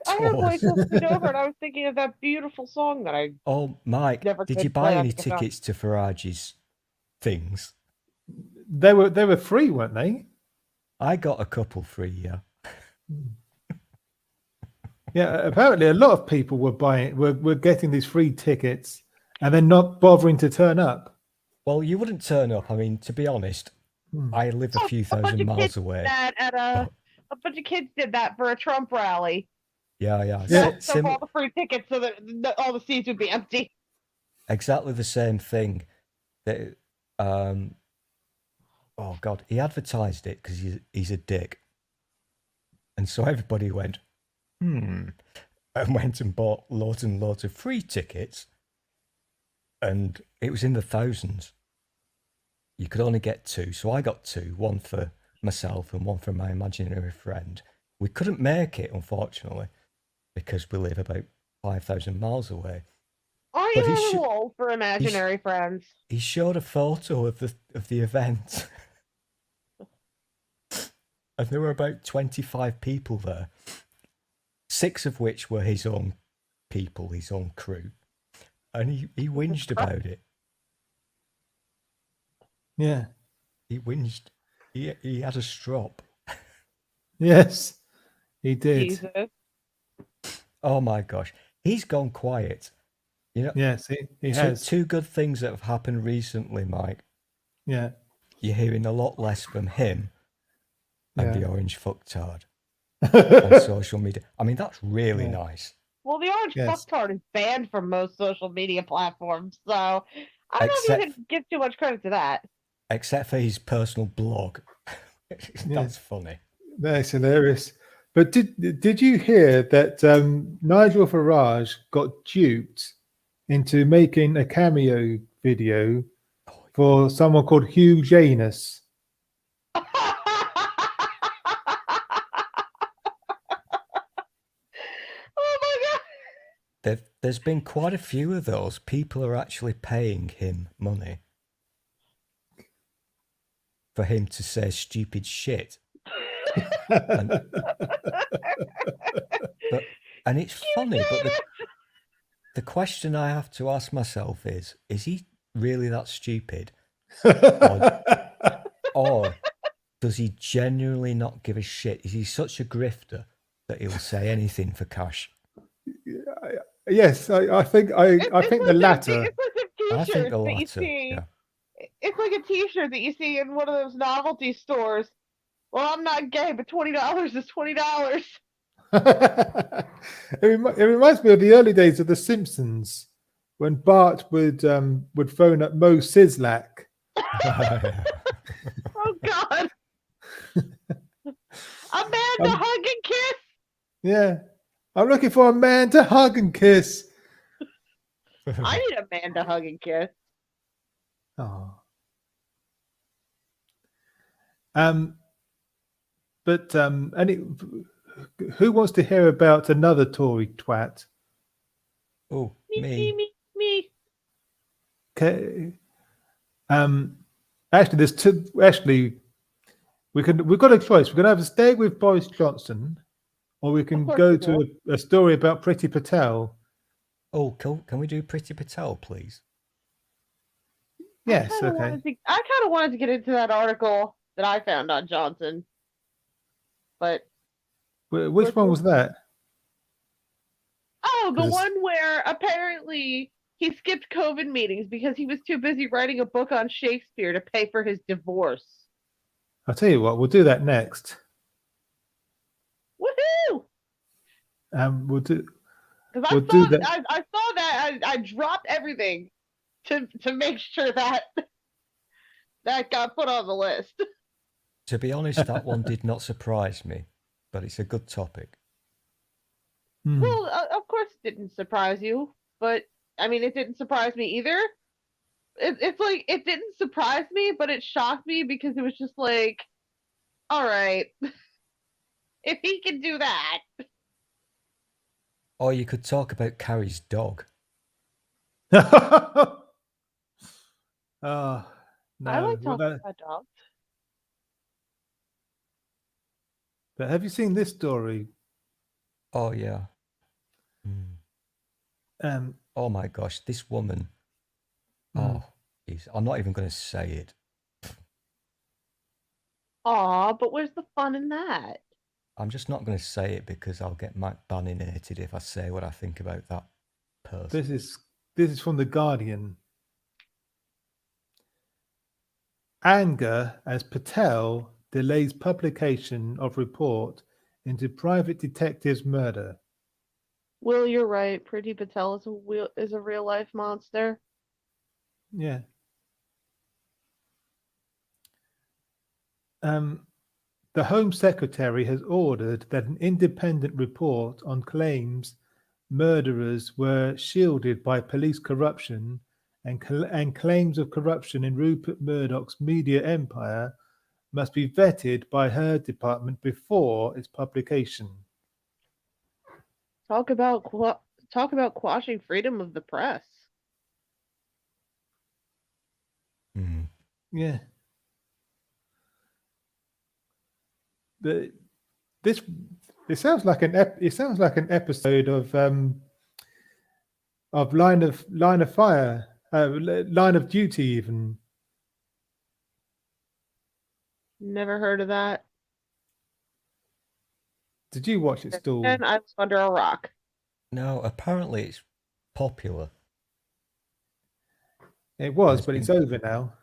I heard Voice of Over, and I was thinking of that beautiful song that I. Oh, Mike, Never did could you buy play any on the guitar. tickets to Farage's things? They were free, weren't they? I got a couple free, yeah. Yeah, apparently a lot of people were getting these free tickets and then not bothering to turn up. Well, you wouldn't turn up. I mean, to be honest, I live a few thousand miles away. A bunch of kids did that for a Trump rally. Yeah. So all the free tickets so that all the seats would be empty. Exactly the same thing. That, oh God, he advertised it because he's a dick. And so everybody went, and went and bought loads and loads of free tickets. And it was in the thousands. You could only get two. So I got two, one for myself and one for my imaginary friend. We couldn't make it, unfortunately, because we live about 5,000 miles away. Are you a little old for imaginary friends? He showed a photo of the event. And there were about 25 people there, 6 of which were his own people, his own crew. And he whinged about it. Yeah. He whinged. He had a strop. Yes, he did. Jesus. Oh my gosh. He's gone quiet. You know, Yes, he has. Two good things that have happened recently, Mike. Yeah. You're hearing a lot less from him and the orange fucktard Yeah. on social media. I mean, that's really nice. Well, the orange fucktard is banned from most social media platforms, so I don't know if you can give too much credit to that. Except for his personal blog. That's funny. That's hilarious. But did you hear that Nigel Farage got duped into making a cameo video for someone called Hugh Janus? There's been quite a few of those. People are actually paying him money for him to say stupid shit. and it's funny, but the question I have to ask myself is he really that stupid? Or does he genuinely not give a shit? Is he such a grifter that he'll say anything for cash? Yes, I think the latter. I think the latter. Yeah. It's like a T-shirt that you see in one of those novelty stores Well, I'm not gay, but $20 is $20. It reminds me of the early days of The Simpsons when Bart would phone up Mo Sizlak. Oh God! Amanda, hug and kiss. Yeah, I'm looking for a man to hug and kiss. I need a man to hug and kiss. Oh. Who wants to hear about another Tory twat? Oh, Me. Okay. Actually, there's two. Actually, we've got a choice. We're gonna have to stay with Boris Johnson, or we can course go we to a story about Priti Patel. Oh, can we do Priti Patel, please? Yes. I kind of wanted to get into that article that I found on Johnson, but Which one was that? oh, the 'Cause it's- one where apparently he skipped COVID meetings because he was too busy writing a book on Shakespeare to pay for his divorce. I'll tell you what. We'll do that next. Woohoo! We'll do. Because We'll do that. I saw that I dropped everything to make sure that that got put on the list. To be honest, that one did not surprise me, but it's a good topic. Well, of course it didn't surprise you, but I mean, it didn't surprise me either. It's like it didn't surprise me, but it shocked me because it was just like, all right, if he can do that. Or you could talk about Carrie's dog. Oh no! I like talking about dogs. But have you seen this story? Oh yeah. Oh my gosh, this woman. Oh, geez, I'm not even going to say it. Aw, but where's the fun in that? I'm just not going to say it because I'll get baninated if I say what I think about that person. This is from The Guardian. Anger as Patel delays publication of report into private detective's murder. Will, you're right. Priti Patel is a real life monster. Yeah. The Home Secretary has ordered that an independent report on claims murderers were shielded by police corruption and claims of corruption in Rupert Murdoch's media empire must be vetted by her department before its publication. Talk about quashing freedom of the press. Yeah. But it sounds like an episode of Line of Fire, Line of Duty even. Never heard of that. Did you watch it, Stool? And I was under a rock. No, apparently it's popular. It was, but it's over now.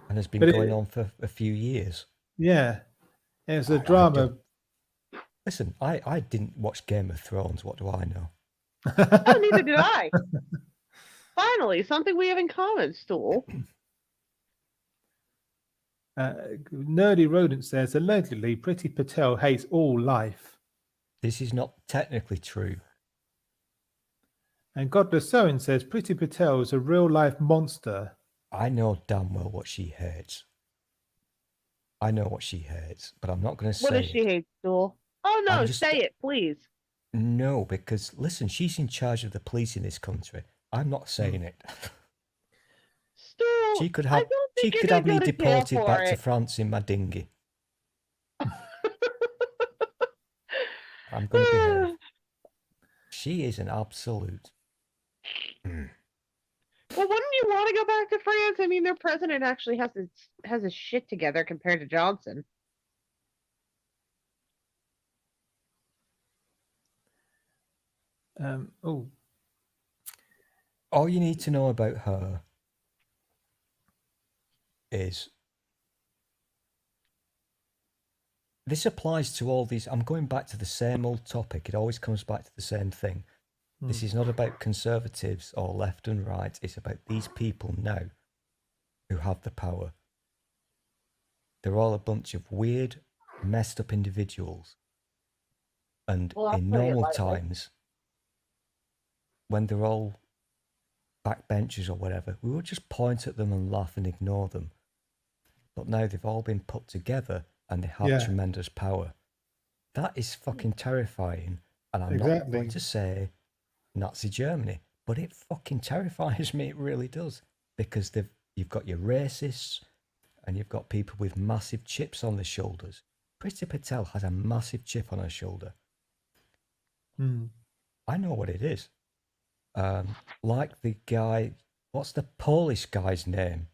And has been going on for a few years. Yeah. It's a drama. Listen, I didn't watch Game of Thrones. What do I know? Oh, neither did I. Finally, something we have in common, Stool. Nerdy Rodent says, allegedly, Priti Patel hates all life. This is not technically true. And Godless Sewing says, Priti Patel is a real-life monster. I know damn well what she hates. I know what she hates, but I'm not going to say it. What does she hate, Stool? Oh, no, say it, please. No, because, listen, she's in charge of the police in this country. I'm not saying it. Stool, she could have me deported back to France in my dinghy. I'm going to be her. She is an absolute. Well, wouldn't you want to go back to France? I mean, their president actually has his shit together compared to Johnson. All you need to know about her is this applies to all these. I'm going back to the same old topic. It always comes back to the same thing. This is not about conservatives or left and right. It's about these people now who have the power. They're all a bunch of weird, messed up individuals. And Well, I'll in put it normal lightly. times, when they're all backbenchers or whatever, we would just point at them and laugh and ignore them. But now they've all been put together and they have Yeah. tremendous power. That is fucking terrifying. And I'm not Exactly. going to say Nazi Germany, but it fucking terrifies me. It really does. Because you've got your racists and you've got people with massive chips on their shoulders. Priti Patel has a massive chip on her shoulder. I know what it is. Like the guy, what's the Polish guy's name?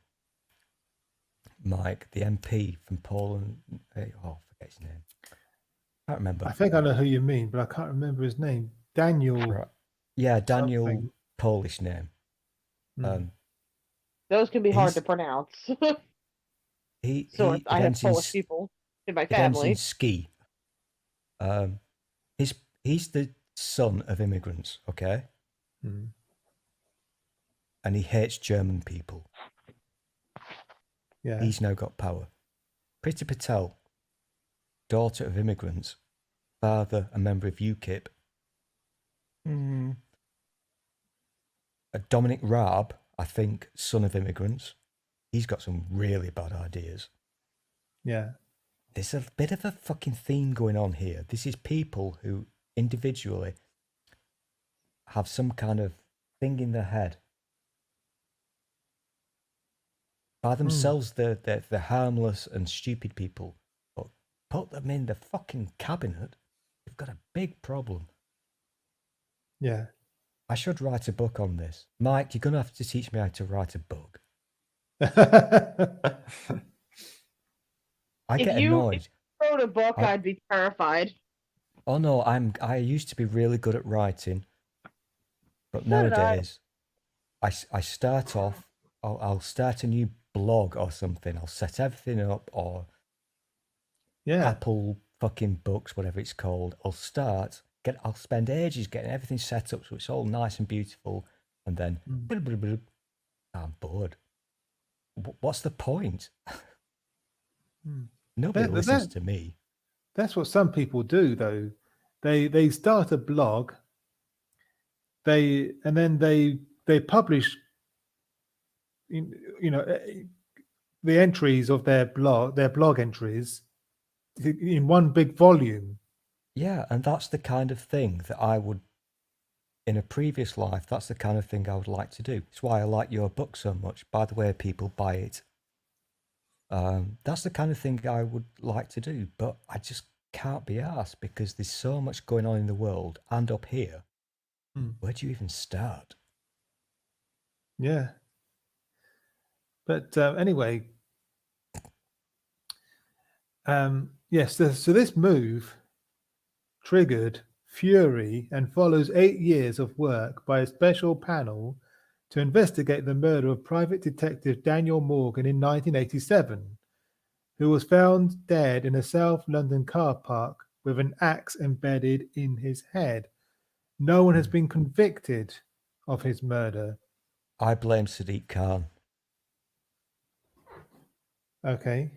Mike, the MP from Poland. Oh, I forget his name. Can't remember. I think I know who you mean, but I can't remember his name. Daniel. Right. Yeah, Daniel, something. Polish name. Those can be hard He's- to pronounce. He I have ends in Polish people in my It ends in family. ski. He's the son of immigrants, okay? And he hates German people. Yeah. He's now got power. Priti Patel, daughter of immigrants, father a member of UKIP. Dominic Raab, I think, son of immigrants. He's got some really bad ideas. Yeah. There's a bit of a fucking theme going on here. This is people who individually have some kind of thing in their head. By themselves, they're harmless and stupid people. But put them in the fucking cabinet, you've got a big problem. Yeah. I should write a book on this. Mike, you're going to have to teach me how to write a book. I get annoyed. If you wrote a book, I'd be terrified. Oh no, I used to be really good at writing, but So did I. nowadays, I start off. I'll start a new blog or something. I'll set everything up, or Yeah. Apple fucking books, whatever it's called. I'll spend ages getting everything set up so it's all nice and beautiful, and then I'm bored. What's the point? Nobody listens to me. That's what some people do, though. They start a blog. Then they publish, the entries of their blog entries in one big volume. Yeah, and that's the kind of thing that I would, in a previous life, that's the kind of thing I would like to do. It's why I like your book so much. By the way, people buy it. That's the kind of thing I would like to do, but I just can't be asked because there's so much going on in the world and up here. Where do you even start? Yeah. But anyway, yes. So this move triggered fury and follows 8 years of work by a special panel to investigate the murder of private detective Daniel Morgan in 1987, who was found dead in a South London car park with an axe embedded in his head. No one has been convicted of his murder. I blame Sadiq Khan. Okay.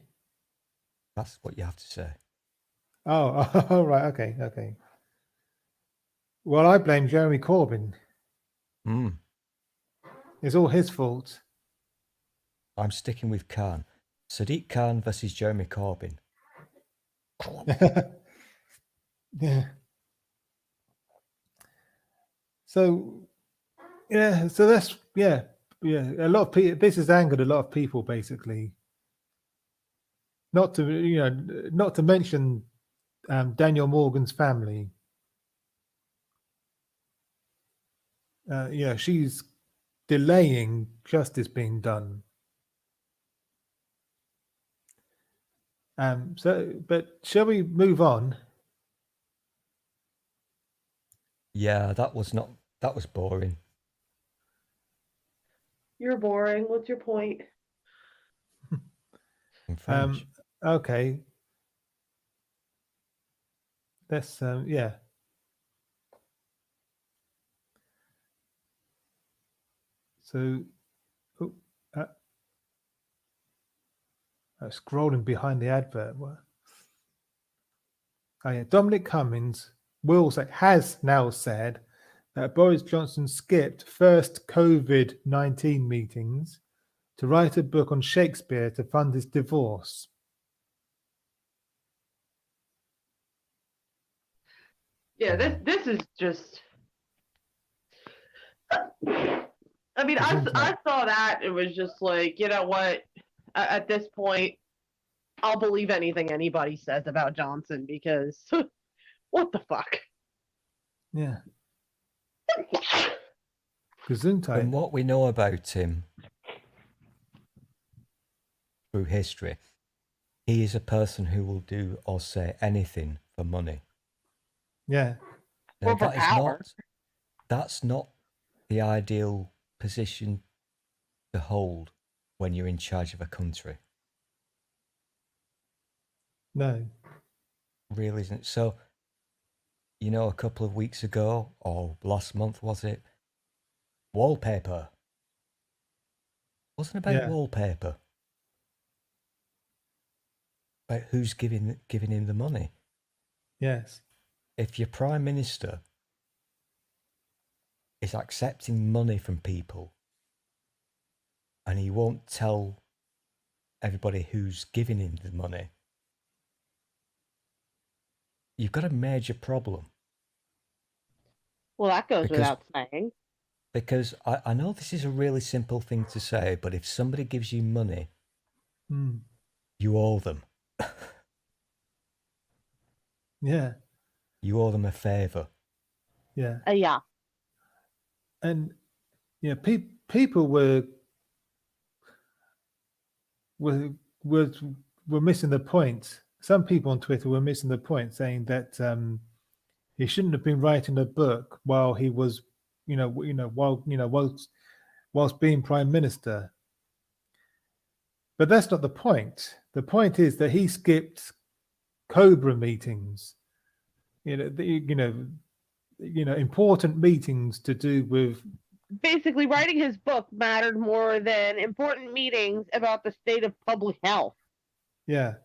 That's what you have to say. Oh, right. Okay. Well, I blame Jeremy Corbyn. It's all his fault. I'm sticking with Khan. Sadiq Khan versus Jeremy Corbyn. Yeah. So that's a lot of people. This has angered a lot of people, basically. Not to mention Daniel Morgan's family. She's delaying justice being done. But shall we move on? Yeah, that was boring. You're boring. What's your point? In French. Okay. That's yeah. So, oh, scrolling behind the advert. What? Oh yeah, Dominic Cummings has now said that Boris Johnson skipped first COVID-19 meetings to write a book on Shakespeare to fund his divorce. Yeah, this is just. I mean, I saw that. It was just like, you know what? At this point, I'll believe anything anybody says about Johnson because what the fuck? Yeah. From Gesundheit. what we know about him through history, he is a person who will do or say anything for money. Yeah. Now, Or for power. That's not the ideal position to hold when you're in charge of a country. No. Really isn't. So, you know, a couple of weeks ago, or last month, was it? Wallpaper. Wasn't about Yeah. wallpaper. About who's giving him the money. Yes. If your prime minister is accepting money from people and he won't tell everybody who's giving him the money, you've got a major problem. Well, that goes without saying. Because I know this is a really simple thing to say, but if somebody gives you money, you owe them. Yeah. You owe them a favour. Yeah. Yeah. And yeah, people were missing the point. Some people on Twitter were missing the point, saying that he shouldn't have been writing a book while he was, whilst being prime minister. But that's not the point. The point is that he skipped Cobra meetings. Important meetings to do with. Basically, writing his book mattered more than important meetings about the state of public health. Yeah.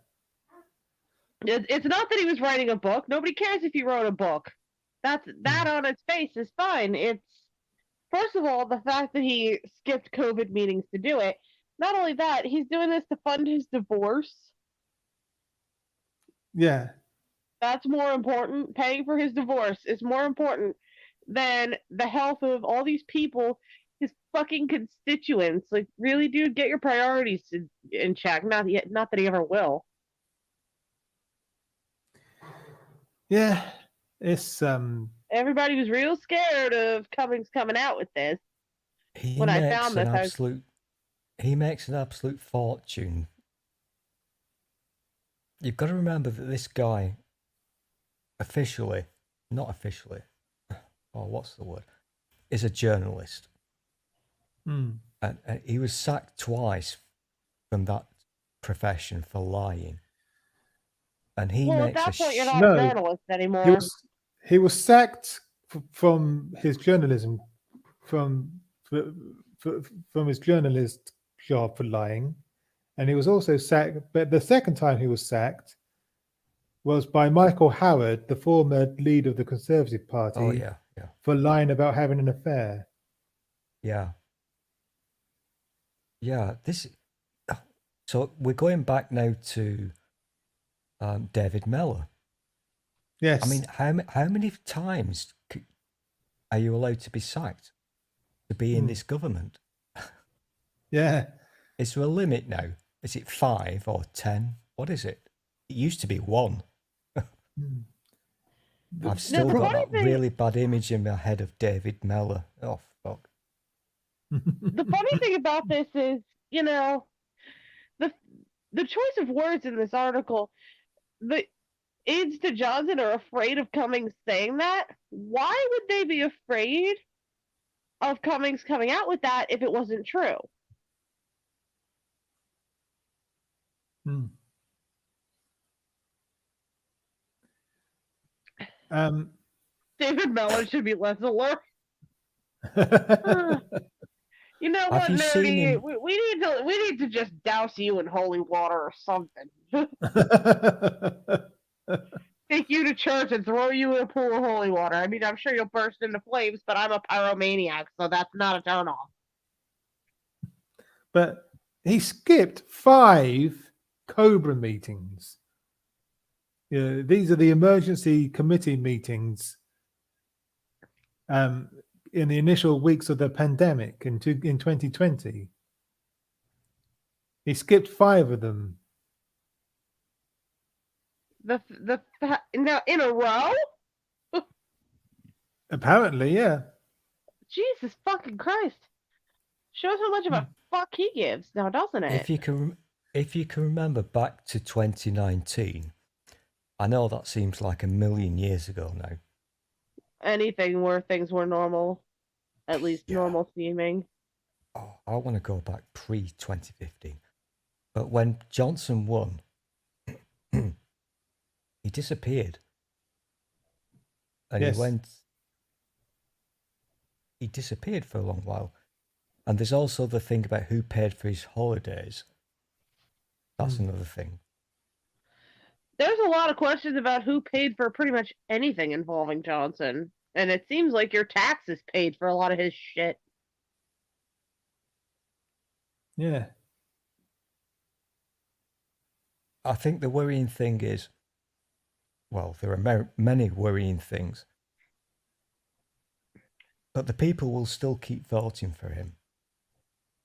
It's not that he was writing a book. Nobody cares if he wrote a book. That on its face is fine. It's, first of all, the fact that he skipped COVID meetings to do it. Not only that, he's doing this to fund his divorce. Yeah. That's more important. Paying for his divorce is more important than the health of all these people, his fucking constituents. Like, really, dude, get your priorities in check. Not that he ever will. Yeah, it's Everybody was real scared of Cummings coming out with this. He makes an absolute fortune. You've got to remember that this guy, not officially, or what's the word, is a journalist. And he was sacked twice from that profession for lying. And he makes at that point, you're not a journalist anymore. He was sacked from his journalism, from his journalist job for lying, and he was also sacked. But the second time he was sacked was by Michael Howard, the former leader of the Conservative Party. Oh yeah. For lying about having an affair. Yeah. So we're going back now to David Mellor. Yes. I mean, how many times are you allowed to be sacked to be in this government? Yeah. Is there a limit now? Is it 5 or 10? What is it? It used to be 1. I've still got that really bad image in my head of David Mellor. Oh, fuck. The funny thing about this is, the choice of words in this article, the aides to Johnson are afraid of Cummings saying that. Why would they be afraid of Cummings coming out with that if it wasn't true? David Mellon should be less alert. You know Have what, you seen Nerdy? him? We need to just douse you in holy water or something. Take you to church and throw you in a pool of holy water. I mean, I'm sure you'll burst into flames, but I'm a pyromaniac, so that's not a turn off. But he skipped 5 Cobra meetings. These are the emergency committee meetings in the initial weeks of the pandemic in 2020. He skipped 5 of them. In a row? Apparently, yeah. Jesus fucking Christ! Shows how much of a fuck he gives now, doesn't it? If you can remember back to 2019, I know that seems like a million years ago now. Anything where things were normal, at least normal seeming. Oh, I want to go back pre-2015. But when Johnson won, he disappeared. And Yes. he disappeared for a long while. And there's also the thing about who paid for his holidays. That's another thing. There's a lot of questions about who paid for pretty much anything involving Johnson. And it seems like your taxes paid for a lot of his shit. Yeah. I think the worrying thing is, well, there are many worrying things, but the people will still keep voting for him.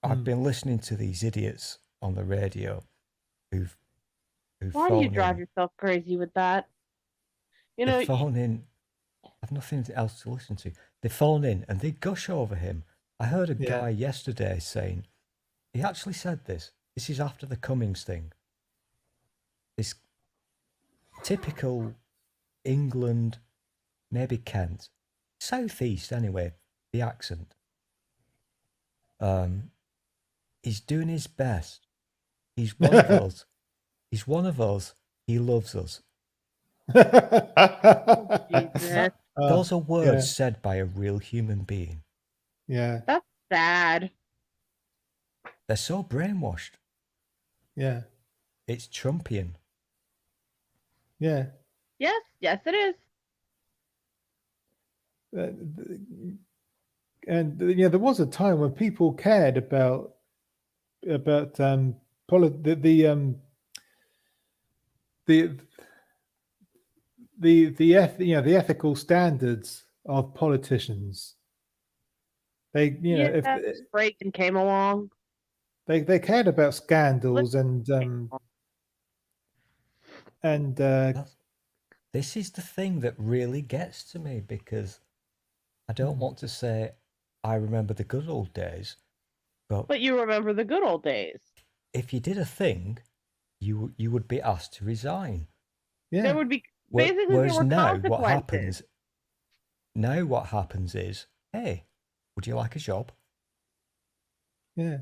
I've been listening to these idiots on the radio who've Why do you drive yourself crazy with that? You know, they phone in. I've nothing else to listen to. They phone in and they gush over him. I heard a guy yesterday saying, he actually said this. This is after the Cummings thing. This typical England, maybe Kent, southeast anyway, the accent. He's doing his best. He's one of us. He's one of us. He loves us. Jesus. Those are words said by a real human being. Yeah. That's sad. They're so brainwashed. Yeah. It's Trumpian. Yeah. Yes, it is. And there was a time when people cared about the ethical standards of politicians. They if Reagan came along, they cared about scandals this is the thing that really gets to me, because I don't want to say I remember the good old days, but you remember the good old days. If you did a thing, you would be asked to resign. Yeah. There would be basically whereas there were now consequences. what happens is, hey, would you like a job? Yeah.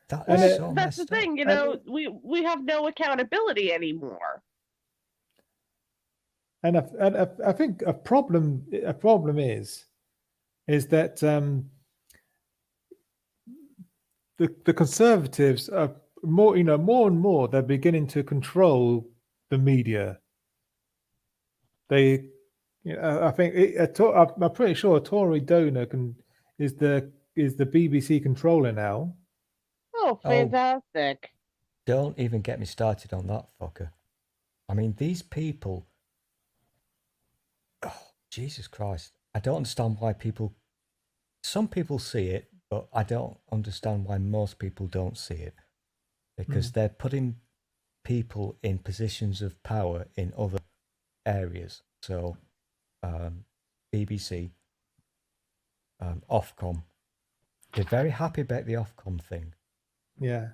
That's the thing, we have no accountability anymore. And I think a problem is that the Conservatives are more and more they're beginning to control the media. They, I think I'm pretty sure a Tory donor is the BBC controller now. Oh, fantastic! Don't even get me started on that fucker. I mean, these people. Oh, Jesus Christ! I don't understand why people. Some people see it, but I don't understand why most people don't see it, because they're putting people in positions of power in other areas. So, BBC, Ofcom, they're very happy about the Ofcom thing. Yeah.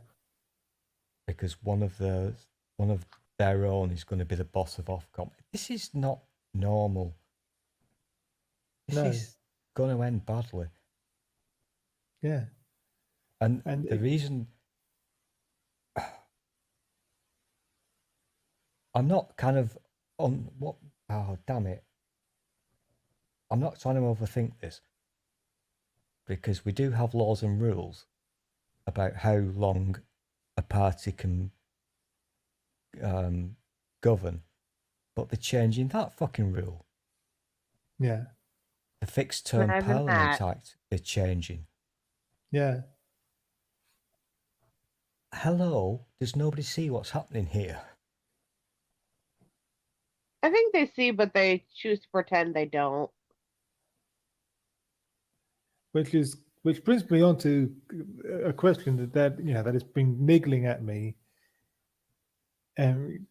Because one of their own is going to be the boss of Ofcom. This is not normal. This is going to end badly. Yeah. And the reason I'm not kind of on what, oh damn it, I'm not trying to overthink this, because we do have laws and rules about how long a party can govern, but they're changing that fucking rule. Yeah. The Fixed Term Imagine Parliament that. Act, they're changing. Yeah. Hello, does nobody see what's happening here? I think they see, but they choose to pretend they don't. Which brings me on to a question that that has been niggling at me. And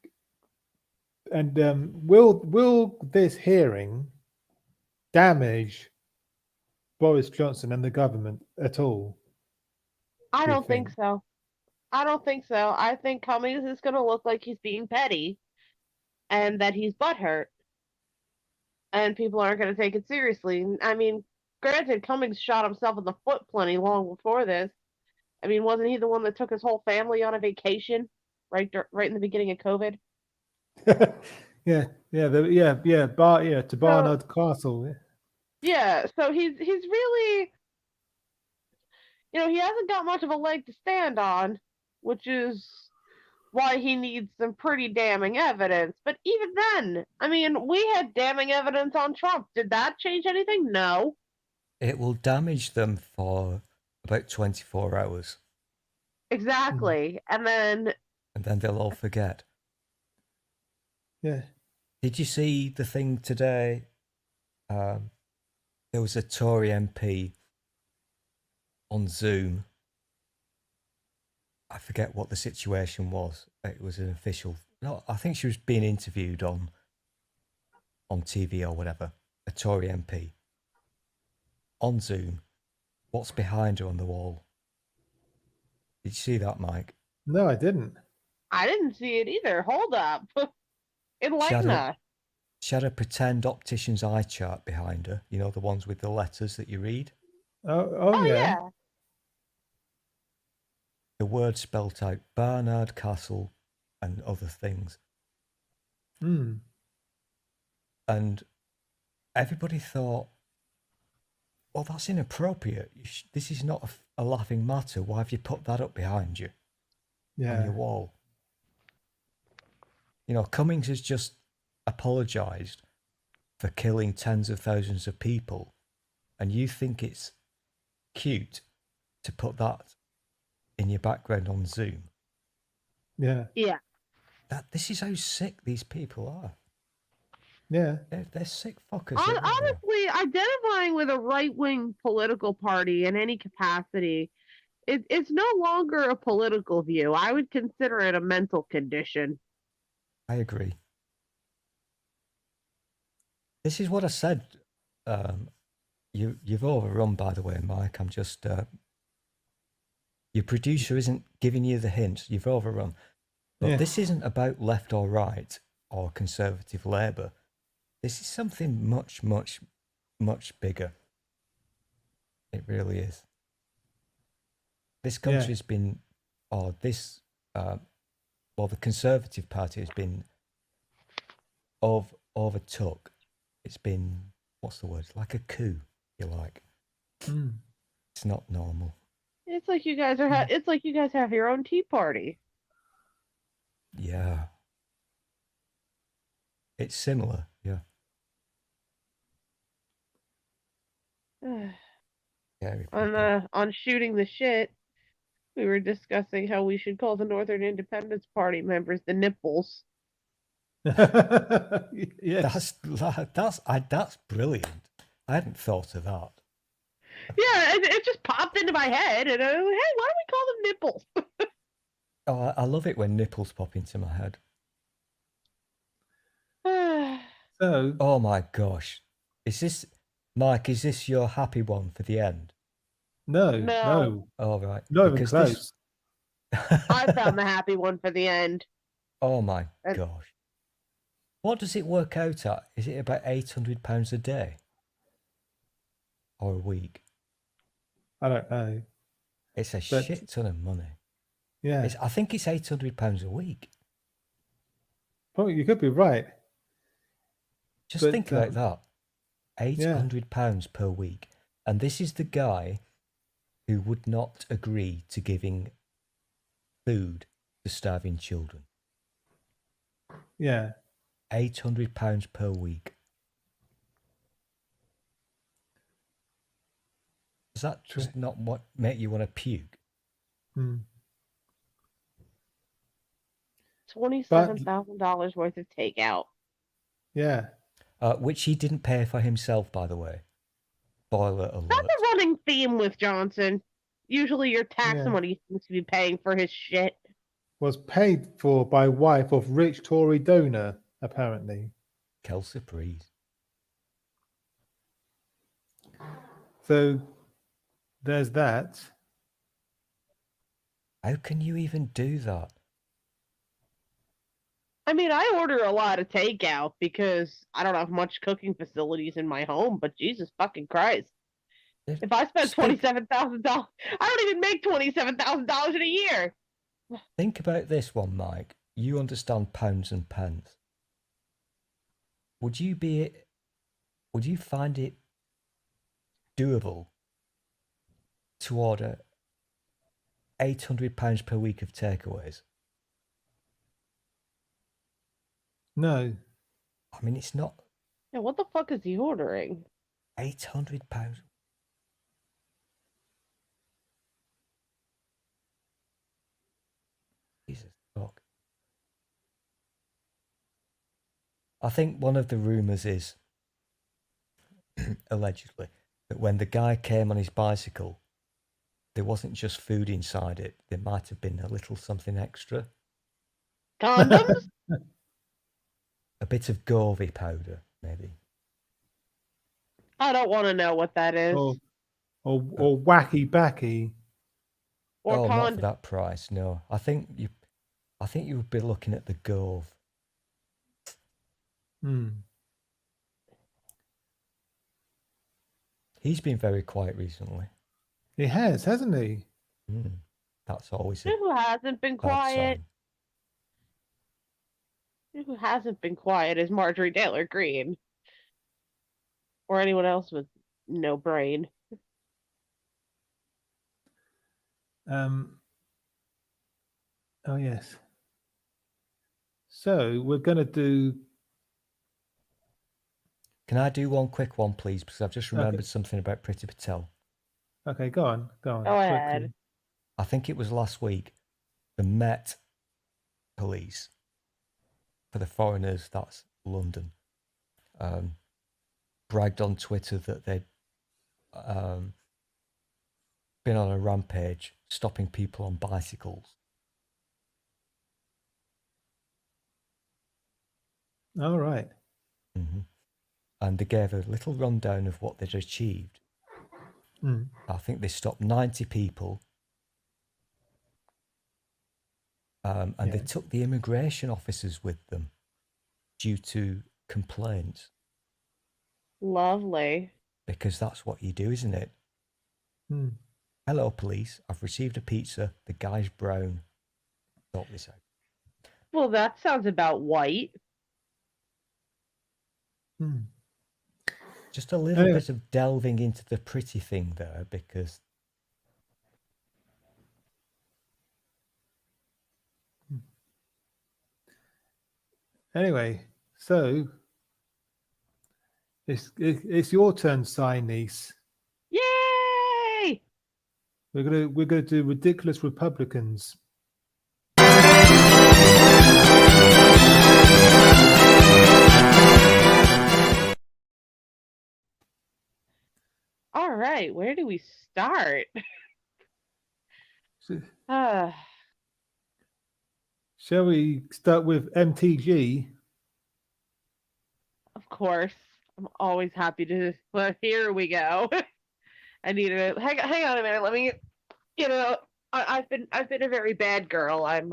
will this hearing damage Boris Johnson and the government at all? I Do you don't think so. I don't think so. I think Cummings is going to look like he's being petty and that he's butthurt. And people aren't going to take it seriously. I mean, granted, Cummings shot himself in the foot plenty long before this. I mean, wasn't he the one that took his whole family on a vacation right in the beginning of COVID? To Barnard Castle. Yeah, so he's really, he hasn't got much of a leg to stand on, which is why he needs some pretty damning evidence. But even then, I mean, we had damning evidence on Trump. Did that change anything? No. It will damage them for about 24 hours. Exactly. And then They'll all forget. Yeah. Did you see the thing today? There was a Tory MP on Zoom. I forget what the situation was. It was an official. No, I think she was being interviewed on TV or whatever. A Tory MP on Zoom. What's behind her on the wall? Did you see that, Mike? No, I didn't. I didn't see it either. Hold up. Enlighten us. She had a pretend optician's eye chart behind her. You know, the ones with the letters that you read? Oh yeah. yeah. The word spelt out Barnard Castle and other things. Mm. And everybody thought, well, that's inappropriate. This is not a laughing matter. Why have you put that up behind you on your wall? You know, Cummings has just apologised for killing tens of thousands of people, and you think it's cute to put that in your background on Zoom? Yeah. Yeah. This is how sick these people are. Yeah. They're sick fuckers. Honestly, identifying with a right-wing political party in any capacity, it's no longer a political view. I would consider it a mental condition. I agree. This is what I said. You've overrun, by the way, Mike. I'm just your producer isn't giving you the hints. You've overrun. But this isn't about left or right or Conservative Labour. This is something much, much, much bigger. It really is. This country's been, the Conservative Party has been overtook. It's been, what's the word? Like a coup, if you like. Mm. It's not normal. It's like you guys are. It's like you guys have your own tea party. Yeah. It's similar, yeah. On shooting the shit, we were discussing how we should call the Northern Independence Party members the nipples. Yes. That's brilliant. I hadn't thought of that. Yeah, it just popped into my head, and hey, why don't we call them nipples? Oh, I love it when nipples pop into my head. So, oh my gosh, Mike? Is this your happy one for the end? No. All right, not even close. I found the happy one for the end. Oh my gosh, what does it work out at? Is it about £800 a day or a week? I don't know. It's a shit ton of money. Yeah, I think it's £800 a week. Well, you could be right. Just think about that. £800 per week. And this is the guy who would not agree to giving food to starving children. Yeah. £800 per week. Does that just not make you want to puke? Hmm. $27,000 worth of takeout. Yeah. Which he didn't pay for himself, by the way. Spoiler alert. That's a running theme with Johnson. Usually your tax money seems to be paying for his shit. Was paid for by wife of rich Tory donor, apparently. Kelsey Priest. So there's that. How can you even do that? I mean, I order a lot of takeout because I don't have much cooking facilities in my home, but Jesus fucking Christ. If I spend $27,000, I don't even make $27,000 in a year. Think about this one, Mike. You understand pounds and pence. Would you find it doable to order £800 per week of takeaways? No. I mean, it's not. Yeah, what the fuck is he ordering? £800. Jesus fuck. I think one of the rumours is, allegedly, that when the guy came on his bicycle, there wasn't just food inside it. There might have been a little something extra. Condoms? A bit of Govey powder, maybe. I don't want to know what that is. Or wacky backy. Or not for that price. No, I think you would be looking at the Gove. Hmm. He's been very quiet recently. He has, hasn't he? That's always Who hasn't been quiet? Who hasn't been quiet is Marjorie Taylor Greene. Or anyone else with no brain. Oh, yes. So we're going to do... Can I do one quick one, please? Because I've just remembered something about Priti Patel. Okay, go on. Go ahead. I think it was last week. The Met Police, for the foreigners, that's London, bragged on Twitter that they'd been on a rampage stopping people on bicycles. All right. Mm-hmm. And they gave a little rundown of what they'd achieved. I think they stopped 90 people. And they took the immigration officers with them due to complaints. Lovely. Because that's what you do, isn't it? Hello, police. I've received a pizza. The guy's brown. Sort this out. Well, that sounds about white. Just a little bit of delving into the pretty thing there, because anyway, so it's your turn, niece. Yay! We're gonna do ridiculous Republicans. All right, where do we start? Shall we start with MTG? Of course. I'm always happy to. Well, here we go. I need to hang on a minute. Let me. I've been a very bad girl. I've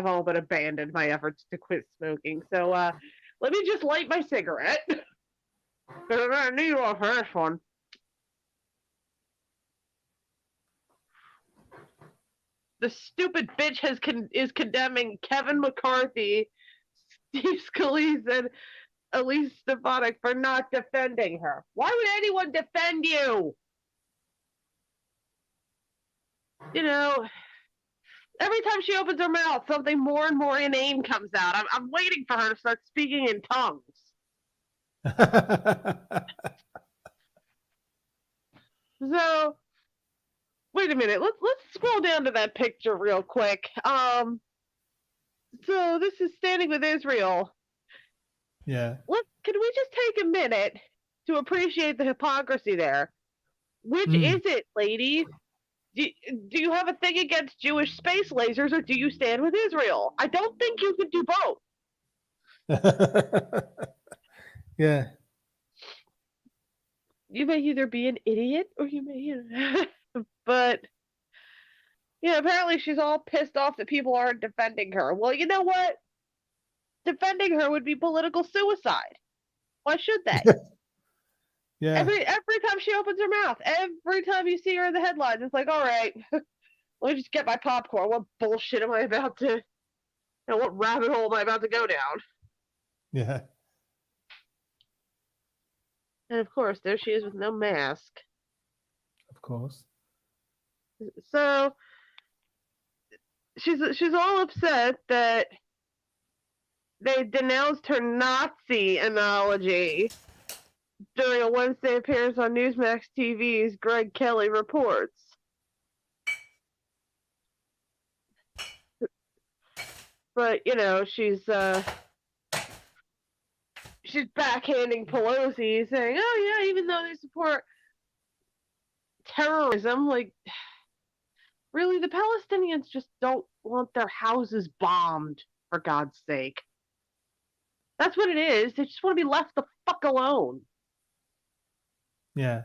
all but abandoned my efforts to quit smoking. So let me just light my cigarette. Because I'm gonna need one for this one. The stupid bitch is condemning Kevin McCarthy, Steve Scalise, and Elise Stefanik for not defending her. Why would anyone defend you? You know, every time she opens her mouth, something more and more inane comes out. I'm waiting for her to start speaking in tongues. So, wait a minute. Let's scroll down to that picture real quick. So this is Standing with Israel. Yeah. Can we just take a minute to appreciate the hypocrisy there? Which is it, ladies? Do you have a thing against Jewish space lasers, or do you stand with Israel? I don't think you can do both. Yeah. You may either be an idiot or you may, but yeah, apparently she's all pissed off that people aren't defending her. Well, you know what? Defending her would be political suicide. Why should they? Yeah. Every time she opens her mouth, every time you see her in the headlines, it's like, all right, let me just get my popcorn. What bullshit am I about to, what rabbit hole am I about to go down? Yeah. And of course, there she is with no mask. Of course. So she's all upset that they denounced her Nazi analogy during a Wednesday appearance on Newsmax TV's Greg Kelly Reports. But she's backhanding Pelosi, saying, "Oh yeah, even though they support terrorism, like, really, the Palestinians just don't want their houses bombed, for God's sake. That's what it is. They just want to be left the fuck alone." Yeah.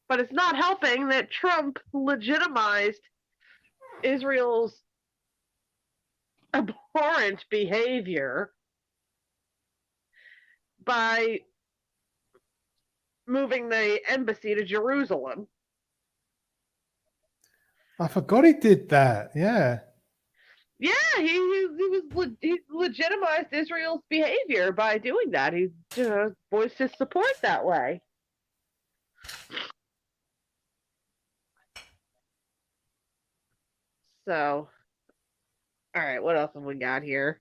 But it's not helping that Trump legitimized Israel's abhorrent behavior by moving the embassy to Jerusalem. I forgot he did that. Yeah. Yeah, he legitimized Israel's behavior by doing that. He voiced his support that way. So, all right, what else have we got here?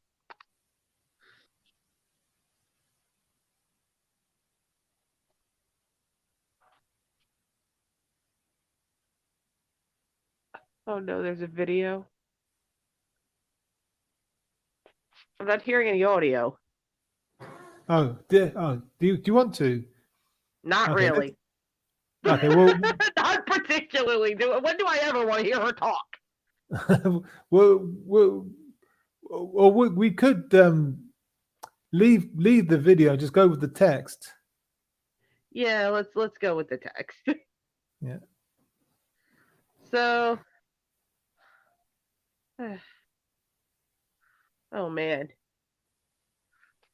Oh no, there's a video. I'm not hearing any audio. Oh, do you want to? Not Okay, really. Okay, well, Not particularly. When do I ever want to hear her talk? we could leave the video and just go with the text. Yeah, let's go with the text. Yeah. So, oh man.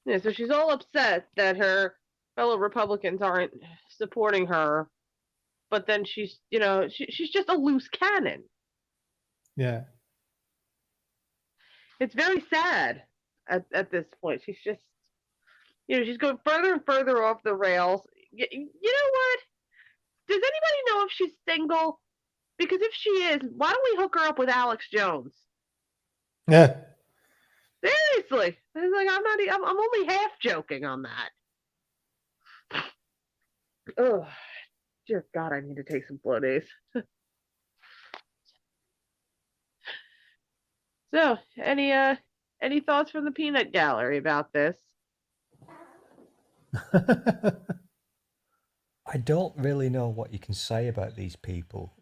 Yeah, so she's all upset that her fellow Republicans aren't supporting her, but then she's just a loose cannon. Yeah. It's very sad at this point. She's just, she's going further and further off the rails. You know what? Does anybody know if she's single? Because if she is, why don't we hook her up with Alex Jones? Yeah. Seriously, it's like I'm only half joking on that. Oh, dear God, I need to take some flow days. So, any thoughts from the peanut gallery about this? I don't really know what you can say about these people.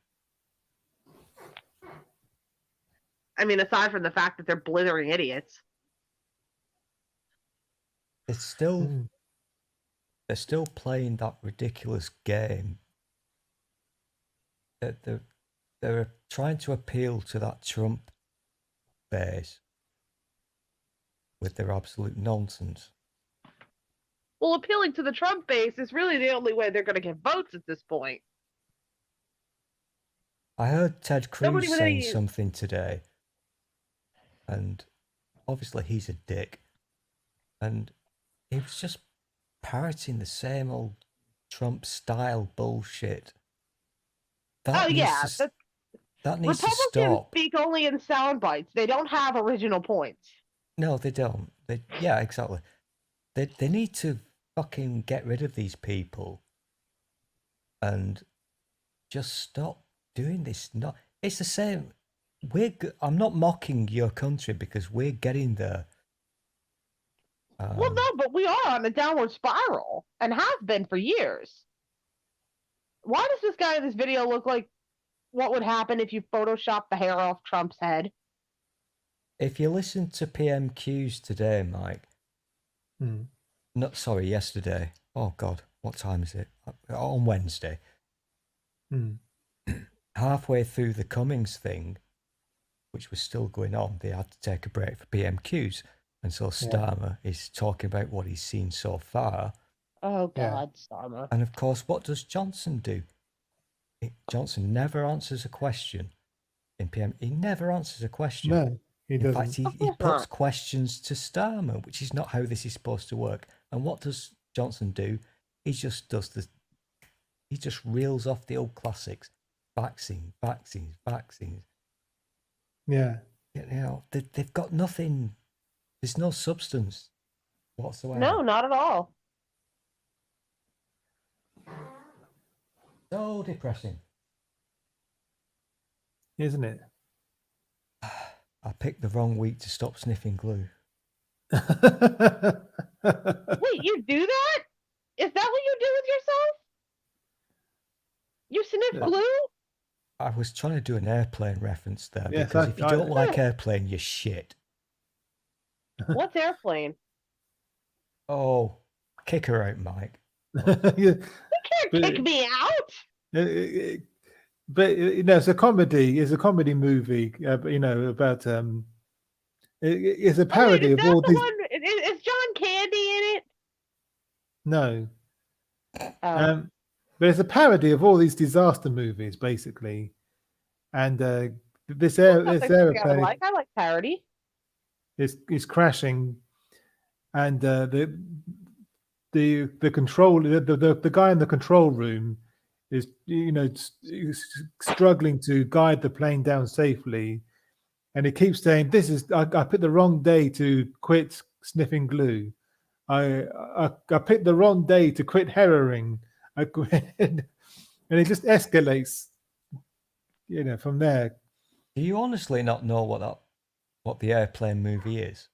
I mean, aside from the fact that they're blithering idiots. It's still they're still playing that ridiculous game. They're trying to appeal to that Trump base with their absolute nonsense. Well, appealing to the Trump base is really the only way they're going to get votes at this point. I heard Ted Cruz saying something today, and obviously he's a dick. And he was just parroting the same old Trump style bullshit. That Oh needs yeah, to, that needs to Republicans stop. speak only in sound bites. They don't have original points. No, they don't. Yeah, exactly. They need to fucking get rid of these people and just stop doing this. Not, it's the same. I'm not mocking your country because we're getting there. Well, no, but we are on a downward spiral and have been for years. Why does this guy in this video look like what would happen if you photoshopped the hair off Trump's head? If you listen to PMQs today, Mike, yesterday. Oh God, what time is it? On Wednesday. Halfway through the Cummings thing, which was still going on, they had to take a break for PMQs. And so Starmer is talking about what he's seen so far. Oh God, Starmer. And of course, what does Johnson do? Johnson never answers a question in PM. He never answers a question. No, he doesn't. In fact, he puts questions to Starmer, which is not how this is supposed to work. And what does Johnson do? He just does this. He just reels off the old classics: vaccines. Yeah. You know, they've got nothing. There's no substance whatsoever. No, not at all. So depressing, Isn't it? I picked the wrong week to stop sniffing glue. Wait, you do that? Is that what you do with yourself? You sniff glue? I was trying to do an airplane reference there Yes, because if you don't like airplane, you're shit. What's airplane? Oh, kick her out, Mike. You can't kick me out. But you know, it's a comedy. It's a comedy movie. You know, about it's a parody of all these. Is John Candy in it? No. But it's a parody of all these disaster movies, basically. And this airplane, I like parody. is crashing, and the guy in the control room is, you know, struggling to guide the plane down safely, and he keeps saying, "This is I picked the wrong day to quit sniffing glue. I picked the wrong day to quit herring." And it just escalates, you know, from there. Do you honestly not know what the airplane movie is?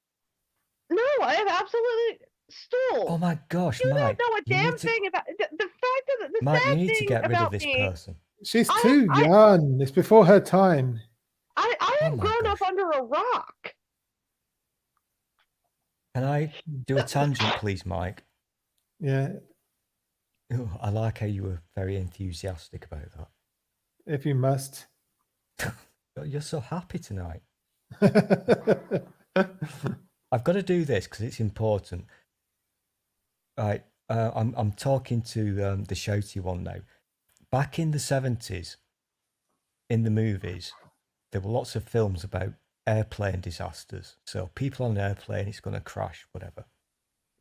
No, I have absolutely stool. Oh my gosh, you Mike! You don't know a damn thing about the fact that the Mike, sad you need to get rid of this me, person. She's too young. It's before her time. I have grown up under a rock. Can I do a tangent, please, Mike? Yeah. Oh, I like how you were very enthusiastic about that. If you must. You're so happy tonight. I've got to do this because it's important. Right, I'm talking to the shouty one now. Back in the 70s, in the movies, there were lots of films about airplane disasters. So people on an airplane, it's going to crash, whatever.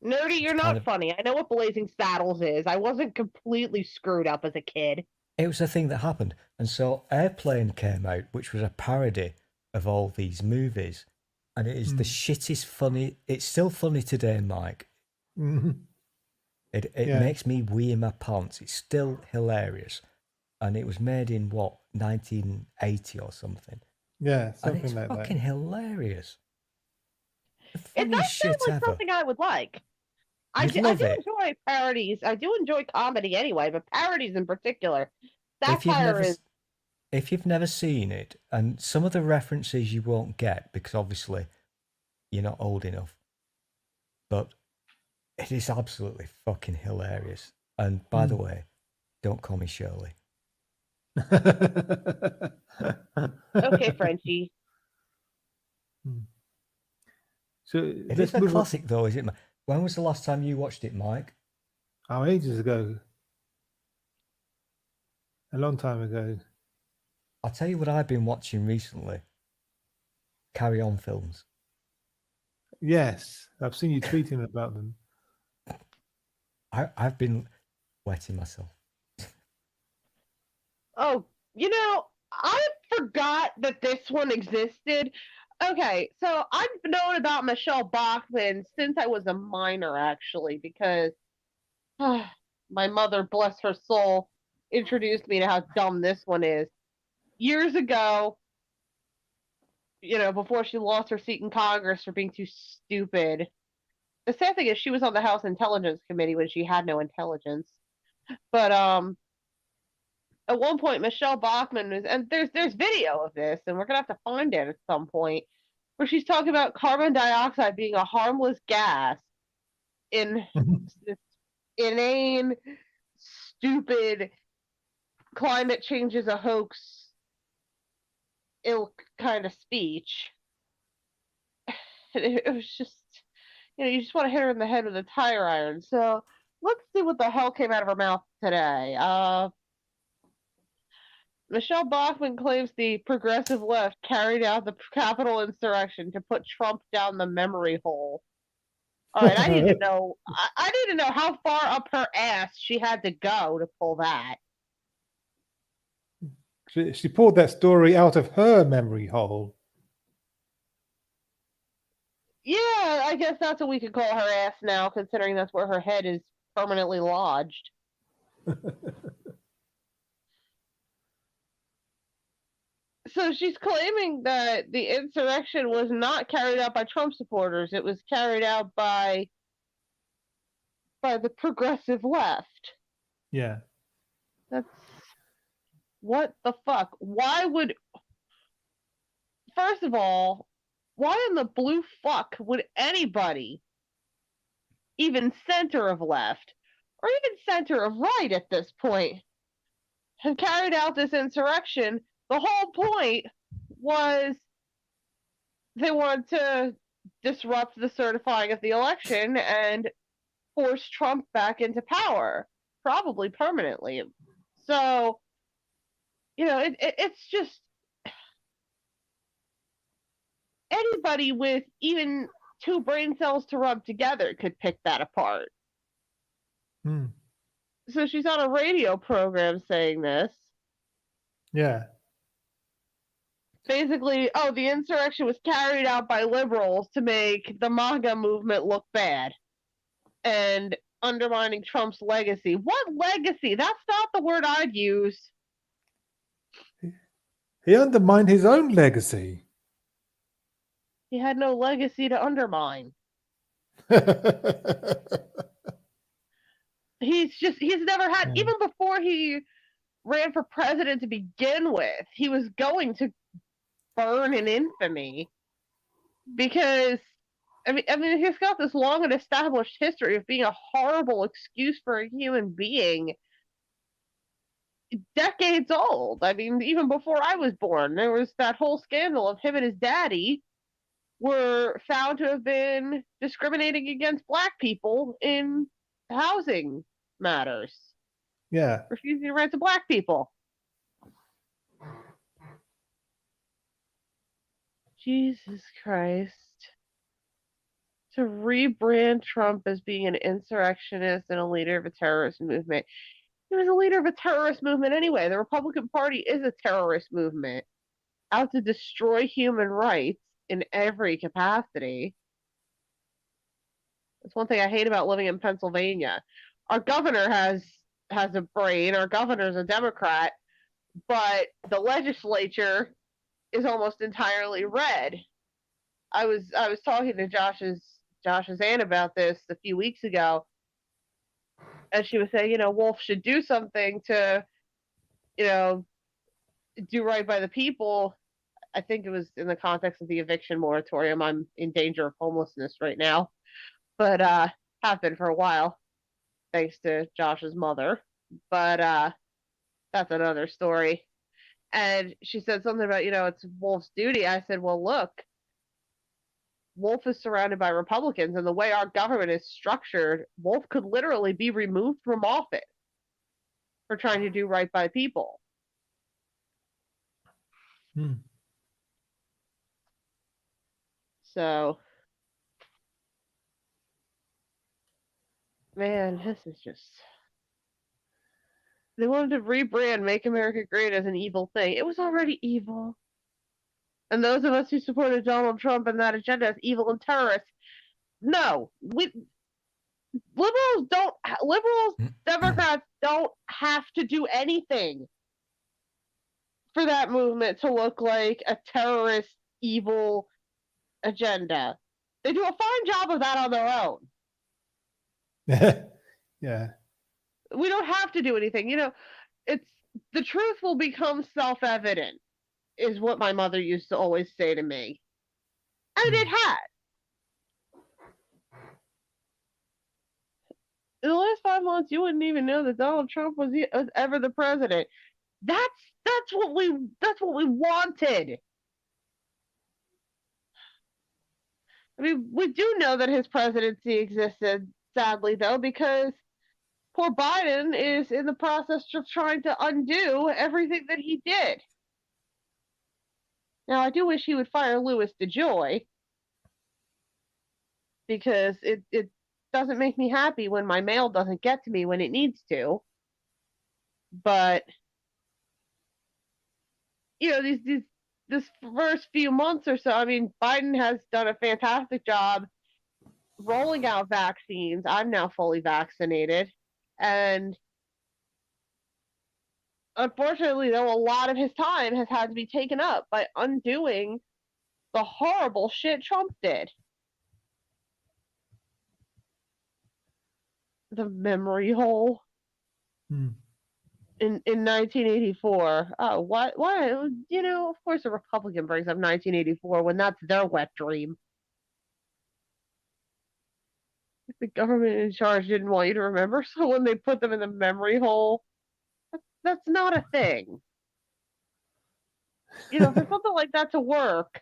Nerdy, you're not funny. I know what Blazing Saddles is. I wasn't completely screwed up as a kid. It was a thing that happened. And so Airplane came out, which was a parody of all these movies. And it is the shittest funny. It's still funny today, Mike. Mm-hmm. It makes me wee in my pants. It's still hilarious. And it was made in, 1980 or something. Yeah, something and it's like that. Fucking hilarious. It does sound like something I would like. I do enjoy parodies. I do enjoy comedy anyway, but parodies in particular. Satire is... If you've never seen it, and some of the references you won't get because obviously you're not old enough, but it is absolutely fucking hilarious. And by the way, don't call me Shirley. Okay, Frenchie. So it is a classic, though, is it? When was the last time you watched it, Mike? Oh, ages ago. A long time ago. I'll tell you what I've been watching recently. Carry On films. Yes, I've seen you tweeting about them. I've been wetting myself. Oh, I forgot that this one existed. Okay, so I've known about Michelle Bachmann since I was a minor, actually, because my mother, bless her soul, introduced me to how dumb this one is. Years ago, before she lost her seat in Congress for being too stupid. The sad thing is she was on the House Intelligence Committee when she had no intelligence. But at one point Michelle Bachmann was, and there's video of this, and we're gonna have to find it at some point, where she's talking about carbon dioxide being a harmless gas in this inane, stupid climate change is a hoax ilk kind of speech. It was just, you just want to hit her in the head with a tire iron. So let's see what the hell came out of her mouth today. Michelle Bachmann claims the progressive left carried out the Capitol insurrection to put Trump down the memory hole. All right, I need to know. I need to know how far up her ass she had to go to pull that. She pulled that story out of her memory hole. Yeah, I guess that's what we could call her ass now, considering that's where her head is permanently lodged. So she's claiming that the insurrection was not carried out by Trump supporters. It was carried out by the progressive left. Yeah. That's what the fuck? First of all, why in the blue fuck would anybody, even center of left, or even center of right at this point, have carried out this insurrection? The whole point was they wanted to disrupt the certifying of the election and force Trump back into power, probably permanently. So, it's just anybody with even two brain cells to rub together could pick that apart. So she's on a radio program saying this. Yeah. Basically, the insurrection was carried out by liberals to make the MAGA movement look bad and undermining Trump's legacy. What legacy? That's not the word I'd use. He undermined his own legacy. He had no legacy to undermine. He's never had, even before he ran for president to begin with, he was going to burn in infamy because I mean he's got this long and established history of being a horrible excuse for a human being, decades old. I mean, even before I was born, there was that whole scandal of him and his daddy were found to have been discriminating against black people in housing matters. Yeah. Refusing to rent to black people. Jesus Christ. To rebrand Trump as being an insurrectionist and a leader of a terrorist movement. He was a leader of a terrorist movement anyway. The Republican Party is a terrorist movement out to destroy human rights in every capacity. That's one thing I hate about living in Pennsylvania. Our governor has a brain. Our governor's a Democrat, but the legislature is almost entirely red. I was talking to Josh's aunt about this a few weeks ago, and she was saying, Wolf should do something to, do right by the people. I think it was in the context of the eviction moratorium. I'm in danger of homelessness right now, but have been for a while, thanks to Josh's mother. But that's another story. And she said something about, it's Wolf's duty. I said, well, look, Wolf is surrounded by Republicans, and the way our government is structured, Wolf could literally be removed from office for trying to do right by people. So Man, this is just. They wanted to rebrand Make America Great as an evil thing. It was already evil. And those of us who supported Donald Trump and that agenda as evil and terrorists, no, liberals, Democrats don't have to do anything for that movement to look like a terrorist, evil agenda. They do a fine job of that on their own. Yeah. We don't have to do anything. It's the truth will become self-evident, is what my mother used to always say to me. And it has. In the last 5 months, you wouldn't even know that Donald Trump was ever the president. That's what we wanted. I mean, we do know that his presidency existed, sadly, though, because poor Biden is in the process of trying to undo everything that he did. Now, I do wish he would fire Louis DeJoy, because it doesn't make me happy when my mail doesn't get to me when it needs to. But this first few months or so, I mean, Biden has done a fantastic job rolling out vaccines. I'm now fully vaccinated. And unfortunately, though, a lot of his time has had to be taken up by undoing the horrible shit Trump did. The memory hole. In 1984. Oh, what? Of course a Republican brings up 1984 when that's their wet dream. If the government in charge didn't want you to remember, so when they put them in the memory hole, that's not a thing. For something like that to work,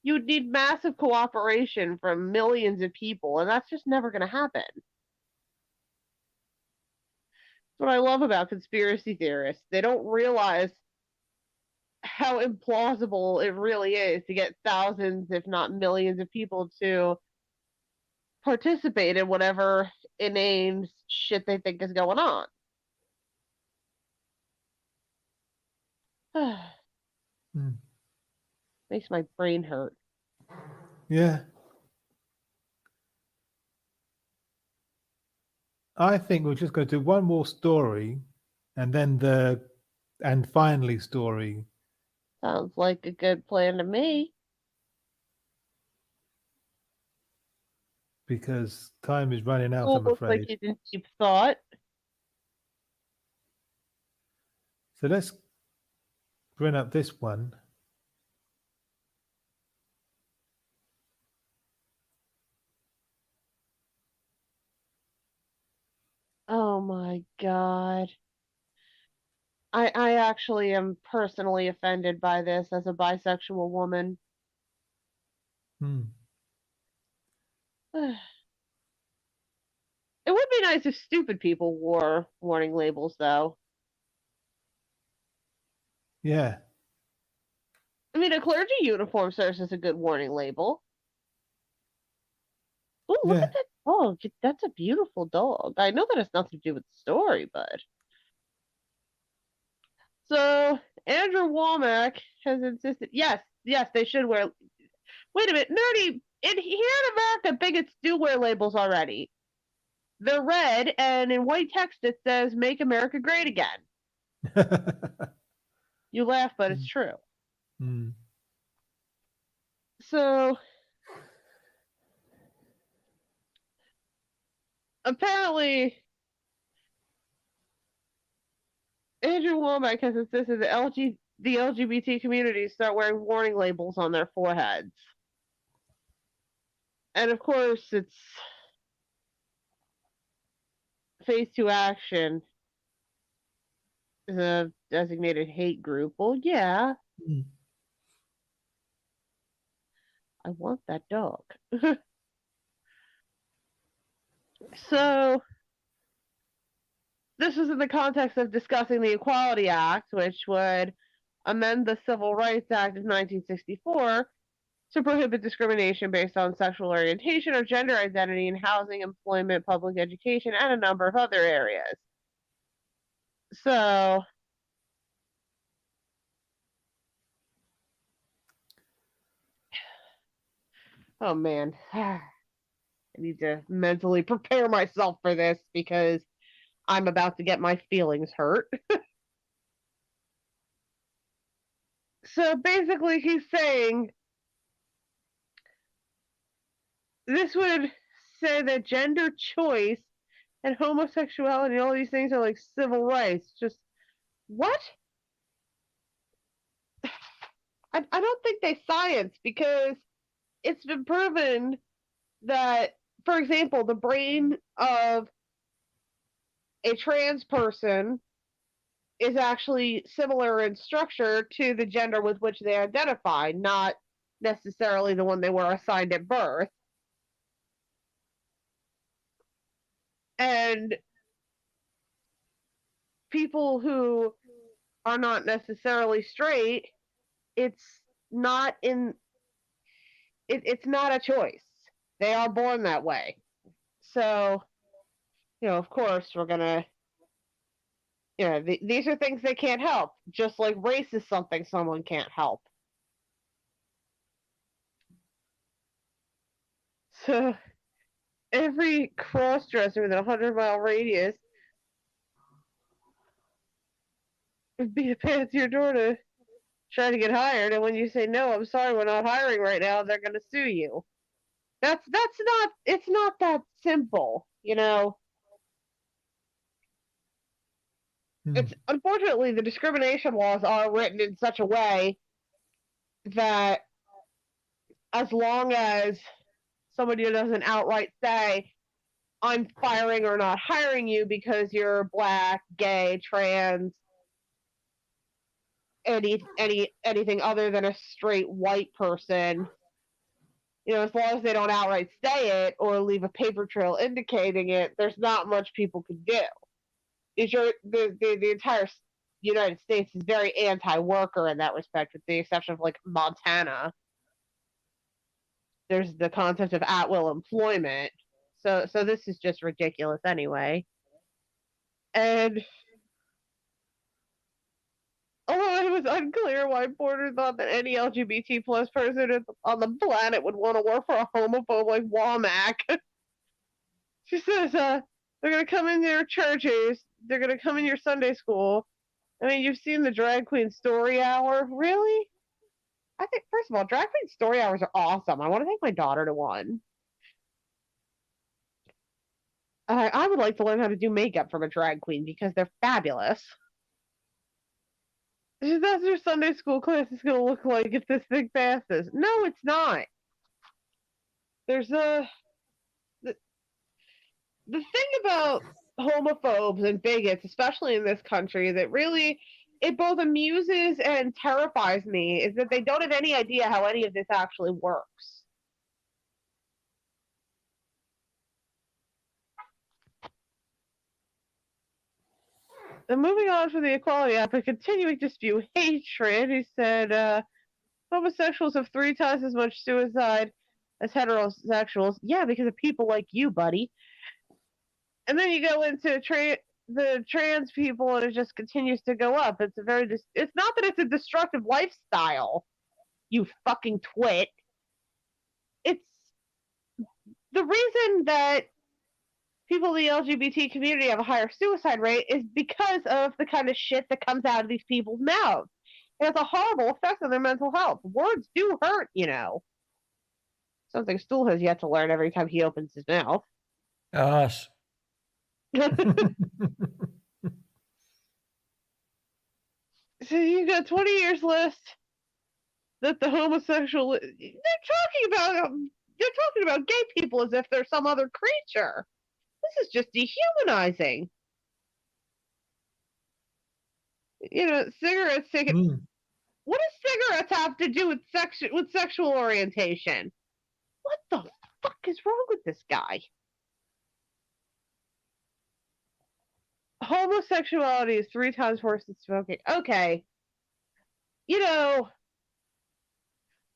you would need massive cooperation from millions of people, and that's just never going to happen. What I love about conspiracy theorists. They don't realize how implausible it really is to get thousands, if not millions, of people to participate in whatever inane shit they think is going on. Makes my brain hurt. Yeah. I think we're just going to do one more story and then the and finally story. Sounds like a good plan to me. Because time is running out, I'm Looks afraid. like you didn't keep thought. So let's bring up this one. Oh my god. I actually am personally offended by this as a bisexual woman. It would be nice if stupid people wore warning labels, though. Yeah. I mean, a clergy uniform serves as a good warning label. Oh, look at that dog. That's a beautiful dog. I know that has nothing to do with the story, but... So, Andrew Womack has insisted, yes, they should wear... Wait a minute, Nerdy, here in America, bigots do wear labels already. They're red, and in white text it says, "Make America Great Again." You laugh, but it's true. So, apparently, Andrew Womack has insisted that the LGBT community start wearing warning labels on their foreheads. And of course, it's Phase 2 Action is a designated hate group. Well, yeah. I want that dog. So, this was in the context of discussing the Equality Act, which would amend the Civil Rights Act of 1964 to prohibit discrimination based on sexual orientation or gender identity in housing, employment, public education, and a number of other areas. So, oh man, I need to mentally prepare myself for this because I'm about to get my feelings hurt. So basically, he's saying this would say that gender choice and homosexuality and all these things are like civil rights. Just what? I don't think they science because it's been proven that, for example, the brain of a trans person is actually similar in structure to the gender with which they identify, not necessarily the one they were assigned at birth. And people who are not necessarily straight, it's not in it's not a choice. They are born that way. So, of course, we're gonna, these are things they can't help. Just like race is something someone can't help. So, every cross-dresser within a 100-mile radius would be a path to your door to try to get hired, and when you say no, I'm sorry, we're not hiring right now, they're gonna sue you. That's not, it's not that simple, It's unfortunately the discrimination laws are written in such a way that as long as somebody doesn't outright say, I'm firing or not hiring you because you're black, gay, trans, anything other than a straight white person, as long as they don't outright say it or leave a paper trail indicating it, there's not much people can do. The entire United States is very anti-worker in that respect, with the exception of like Montana. There's the concept of at-will employment. So this is just ridiculous anyway. And although it was unclear why Porter thought that any LGBT plus person on the planet would want to work for a homophobe like Womack, she says they're going to come in your churches, they're going to come in your Sunday school. I mean, you've seen the drag queen story hour. Really? I think, first of all, drag queen story hours are awesome. I want to take my daughter to one. I would like to learn how to do makeup from a drag queen because they're fabulous. That's your Sunday school class is going to look like if this thing passes. No, it's not. There's the thing about homophobes and bigots, especially in this country, that really it both amuses and terrifies me is that they don't have any idea how any of this actually works. And moving on from the equality app, and continuing to spew hatred, he said, homosexuals have 3 times as much suicide as heterosexuals. Yeah, because of people like you, buddy. And then you go into the trans people, and it just continues to go up. It's not that it's a destructive lifestyle, you fucking twit. It's the reason that people in the LGBT community have a higher suicide rate is because of the kind of shit that comes out of these people's mouths. It has a horrible effect on their mental health. Words do hurt, Something Stool has yet to learn every time he opens his mouth. Gosh. So you got 20 years list that the homosexual they're talking about gay people as if they're some other creature. This is just dehumanizing. Cigarettes taken. What does cigarettes have to do with sexual orientation? What the fuck is wrong with this guy? Homosexuality is 3 times worse than smoking. Okay.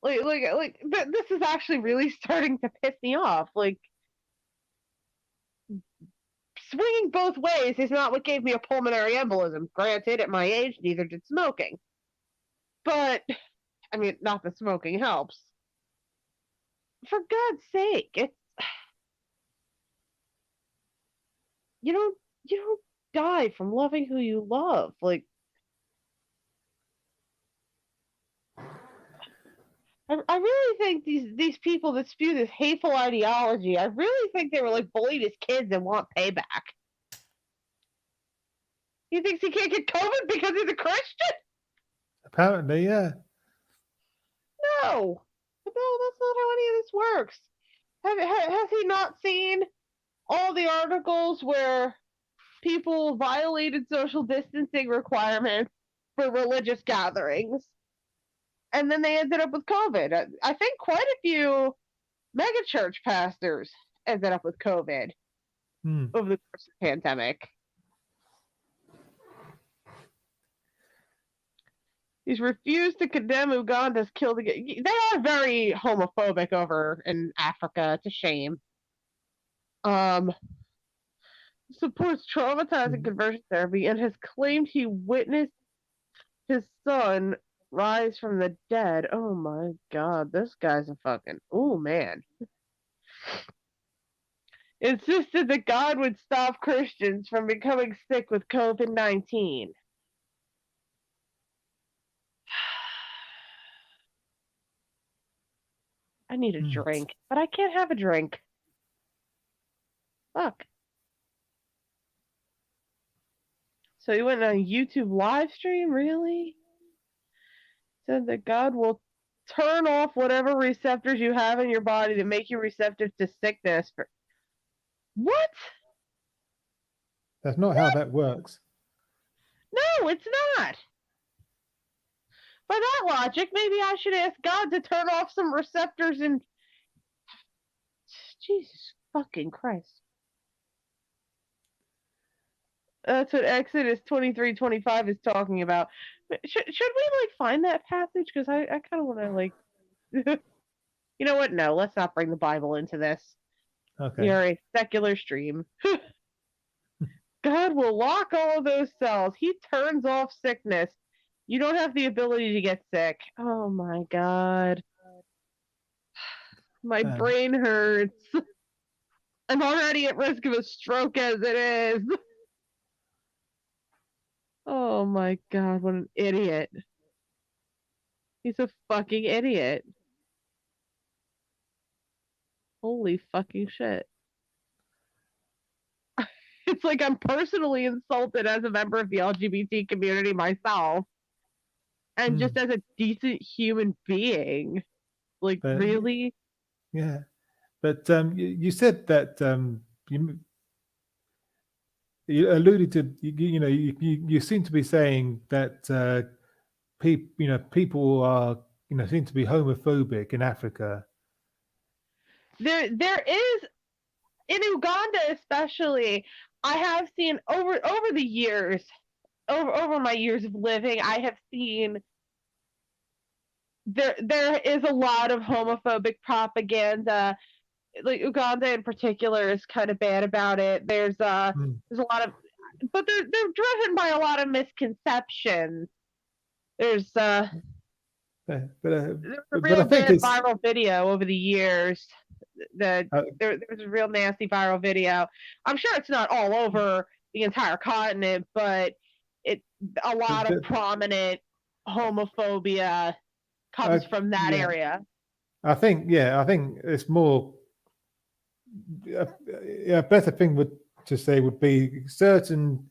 This is actually really starting to piss me off. Like, swinging both ways is not what gave me a pulmonary embolism. Granted, at my age, neither did smoking. But, I mean, not that smoking helps. For God's sake, it's you don't die from loving who you love. Like, I really think these people that spew this hateful ideology, I really think they were like bullied as kids and want payback. He thinks he can't get COVID because he's a Christian? Apparently, yeah. No, that's not how any of this works. Has he not seen all the articles where people violated social distancing requirements for religious gatherings, and then they ended up with COVID? I think quite a few megachurch pastors ended up with COVID over the course of the pandemic. He's refused to condemn Uganda's killed. They are very homophobic over in Africa. It's a shame. Supports traumatizing conversion therapy and has claimed he witnessed his son rise from the dead. Oh my God, this guy's a fucking. Oh man. Insisted that God would stop Christians from becoming sick with COVID-19. I need a drink, but I can't have a drink. Fuck. So he went on a YouTube live stream, really? Said that God will turn off whatever receptors you have in your body to make you receptive to sickness. What? That's not how that works. No, it's not. By that logic, maybe I should ask God to turn off some receptors and... Jesus fucking Christ. That's what Exodus 23:25 is talking about. Should we, like, find that passage? Because I kind of want to, like... You know what? No, let's not bring the Bible into this. Okay. You're a secular stream. God will lock all of those cells. He turns off sickness. You don't have the ability to get sick. Oh my God. My brain hurts. I'm already at risk of a stroke as it is. Oh my God, what an idiot. He's a fucking idiot. Holy fucking shit. It's like I'm personally insulted as a member of the LGBT community myself. And just as a decent human being. Like, really? Yeah. But you said that you alluded to, you seem to be saying that people are, seem to be homophobic in Africa. There is, in Uganda especially, I have seen over the years, over my years of living, I have seen there is a lot of homophobic propaganda. Like, Uganda in particular is kind of bad about it. There's a lot of, but they're driven by a lot of misconceptions. There's a real bad viral video over the years. There's a real nasty viral video. I'm sure it's not all over the entire continent, but a lot of prominent homophobia comes from that area. I think it's more a better thing to say would be certain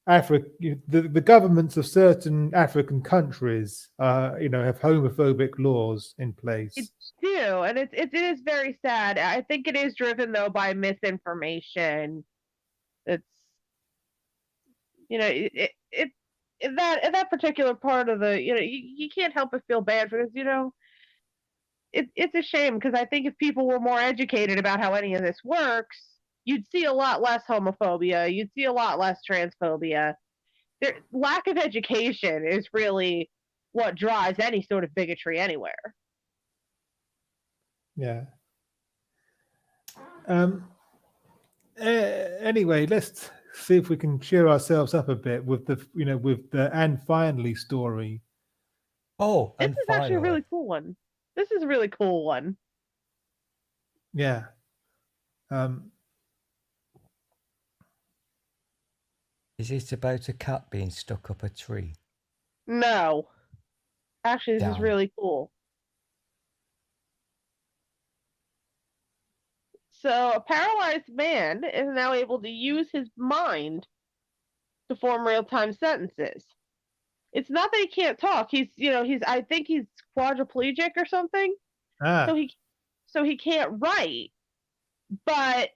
the governments of certain African countries have homophobic laws in place. It do, and it is very sad. I think it is driven though by misinformation. It's in that particular part of the you can't help but feel bad because it's a shame, because I think if people were more educated about how any of this works, you'd see a lot less homophobia. You'd see a lot less transphobia. Lack of education is really what drives any sort of bigotry anywhere. Yeah. Anyway, let's see if we can cheer ourselves up a bit with the and finally story. Oh, This and is actually a finally, really cool one. This is a really cool one. Yeah. Um, is it about a cat being stuck up a tree? No. Actually, this is Damn. really cool. So, a paralyzed man is now able to use his mind to form real-time sentences. It's not that he can't talk. I think he's quadriplegic or something. ah, So he can't write. But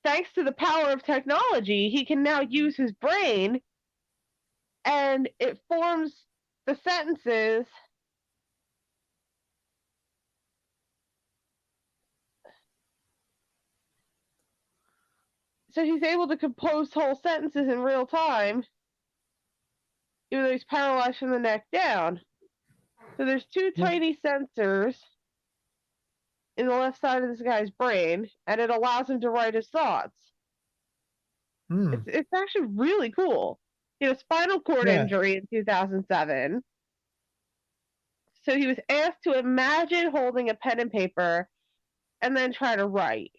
thanks to the power of technology, he can now use his brain and it forms the sentences. So he's able to compose whole sentences in real time, even though he's paralyzed from the neck down. So there's two Yeah. tiny sensors in the left side of this guy's brain, and it allows him to write his thoughts. mm, It's actually really cool. Spinal cord yeah. injury in 2007. So he was asked to imagine holding a pen and paper and then try to write.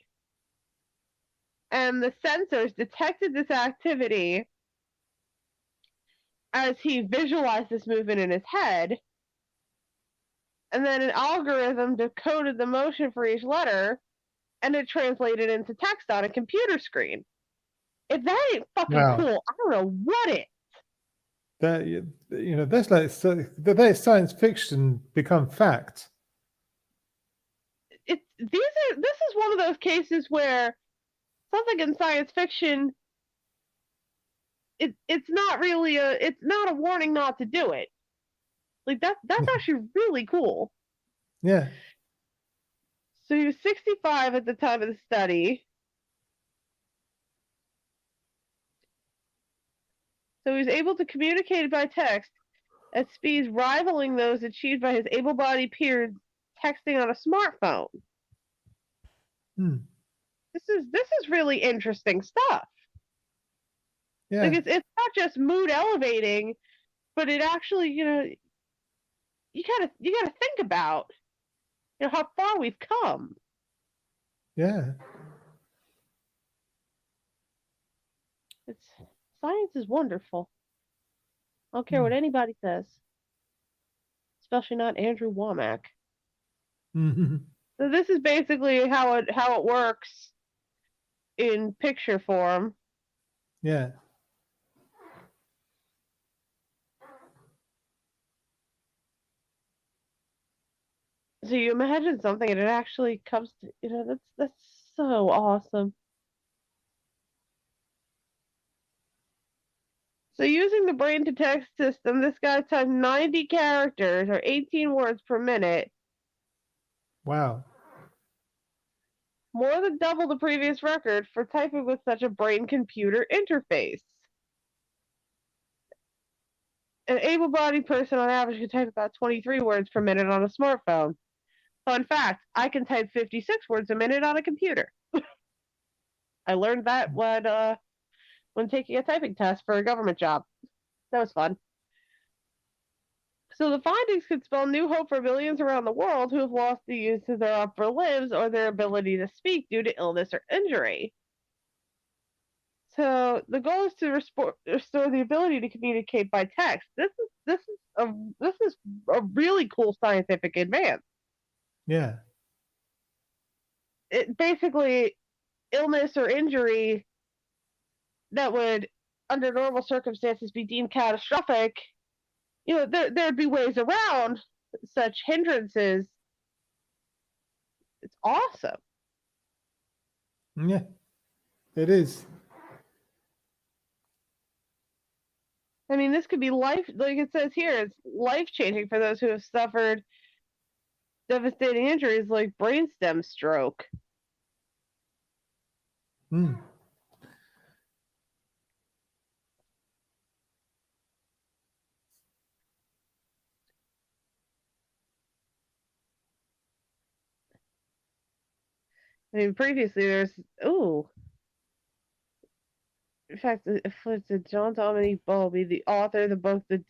And the sensors detected this activity as he visualized this movement in his head. And then an algorithm decoded the motion for each letter and it translated into text on a computer screen. If that ain't fucking Wow. cool, I don't know what is. That's like that science fiction become fact. This is one of those cases where something in science fiction, it's not a warning not to do it. Like that's actually really cool. Yeah. So he was 65 at the time of the study. So he was able to communicate by text at speeds rivaling those achieved by his able-bodied peers texting on a smartphone. Hmm. This is really interesting stuff. Yeah. Like it's not just mood elevating, but it actually, you gotta think about how far we've come. Yeah. It's Science is wonderful. I don't care Hmm. what anybody says, especially not Andrew Womack. Mhm. So this is basically how it works in picture form. Yeah. So you imagine something and it actually comes to that's so awesome. So using the brain to text system, this guy typed 90 characters or 18 words per minute, Wow. more than double the previous record for typing with such a brain computer interface. An able-bodied person on average can type about 23 words per minute on a smartphone. Fun fact, I can type 56 words a minute on a computer. I learned that when taking a typing test for a government job. That was fun. So the findings could spell new hope for millions around the world who have lost the use of their upper limbs or their ability to speak due to illness or injury. So the goal is to restore the ability to communicate by text. This is a really cool scientific advance. Yeah. It basically illness or injury that would, under normal circumstances, be deemed catastrophic. There'd be ways around such hindrances. It's awesome. Yeah. It is. I mean, this could be life, like it says here, it's life changing for those who have suffered devastating injuries like brainstem stroke. Hmm. I mean, previously there's in fact, it's John Dominique Bowlby, the author of both the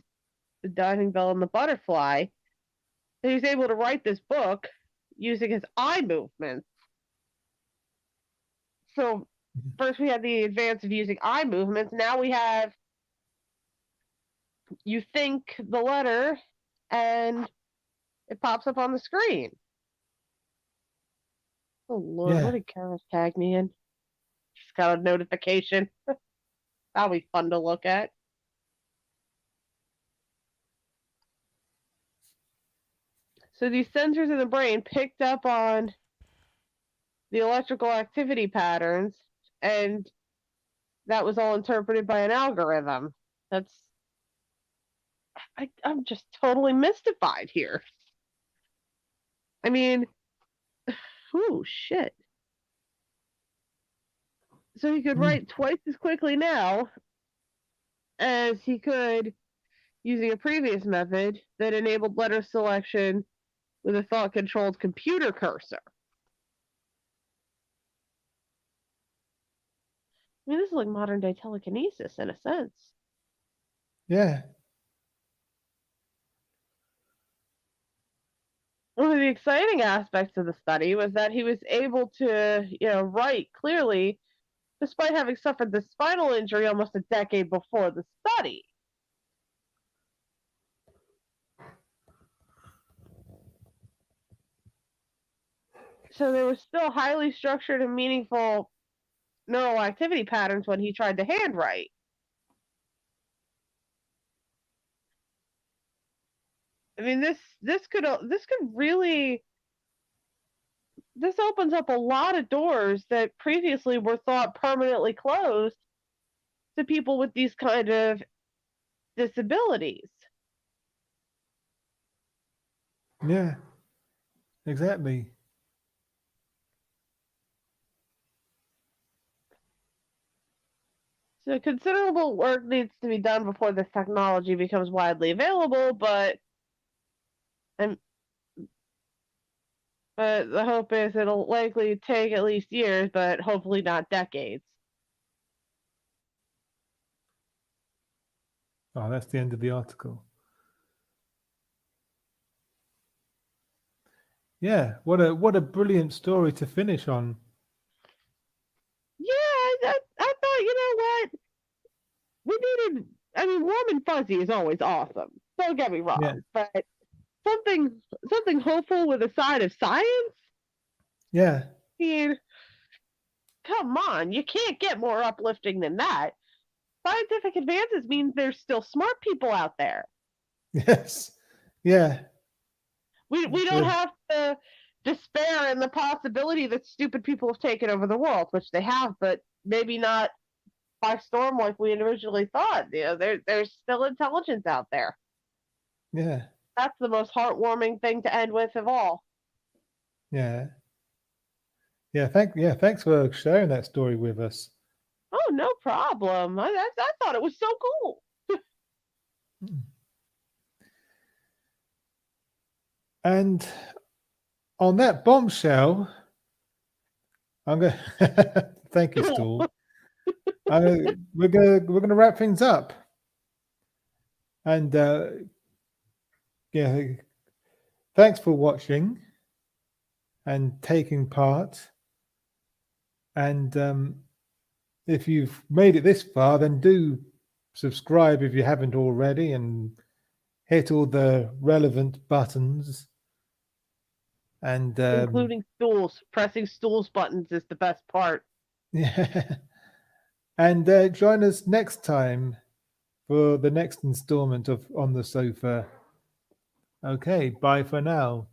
Diving Bell and the Butterfly. He was able to write this book using his eye movements. So first we had the advance of using eye movements. Now we have you think the letter and it pops up on the screen. Oh Lord, Yeah. what did Karis tag me in? Just got a notification. That'll be fun to look at. So these sensors in the brain picked up on the electrical activity patterns, and that was all interpreted by an algorithm. I'm just totally mystified here. I mean, oh shit. So he could write twice as quickly now as he could using a previous method that enabled letter selection with a thought-controlled computer cursor. I mean, this is like modern-day telekinesis in a sense. Yeah. One of the exciting aspects of the study was that he was able to, write clearly despite having suffered the spinal injury almost a decade before the study. So there were still highly structured and meaningful neural activity patterns when he tried to handwrite. I mean, this could really, this opens up a lot of doors that previously were thought permanently closed to people with these kind of disabilities. Yeah. Exactly. So considerable work needs to be done before this technology becomes widely available, but the hope is it'll likely take at least years, but hopefully not decades. Oh, that's the end of the article. Yeah, what a brilliant story to finish on. Yeah, I thought, you know what? We needed, I mean, warm and fuzzy is always awesome. Don't get me wrong, Yeah. but something hopeful with a side of science? Yeah. I mean, come on, you can't get more uplifting than that. Scientific advances means there's still smart people out there. Yes. Yeah. We don't have to despair in the possibility that stupid people have taken over the world, which they have, but maybe not by storm like we originally thought. There's still intelligence out there. Yeah. That's the most heartwarming thing to end with of all. Yeah. Yeah. Thanks for sharing that story with us. Oh, no problem. I thought it was so cool. And on that bombshell, I'm going. Thank you, Stool. We're gonna wrap things up. And yeah, thanks for watching and taking part. And if you've made it this far, then do subscribe if you haven't already, and hit all the relevant buttons. And including stools. Pressing stools buttons is the best part. yeah. And join us next time for the next installment of On the Sofa. Okay, bye for now.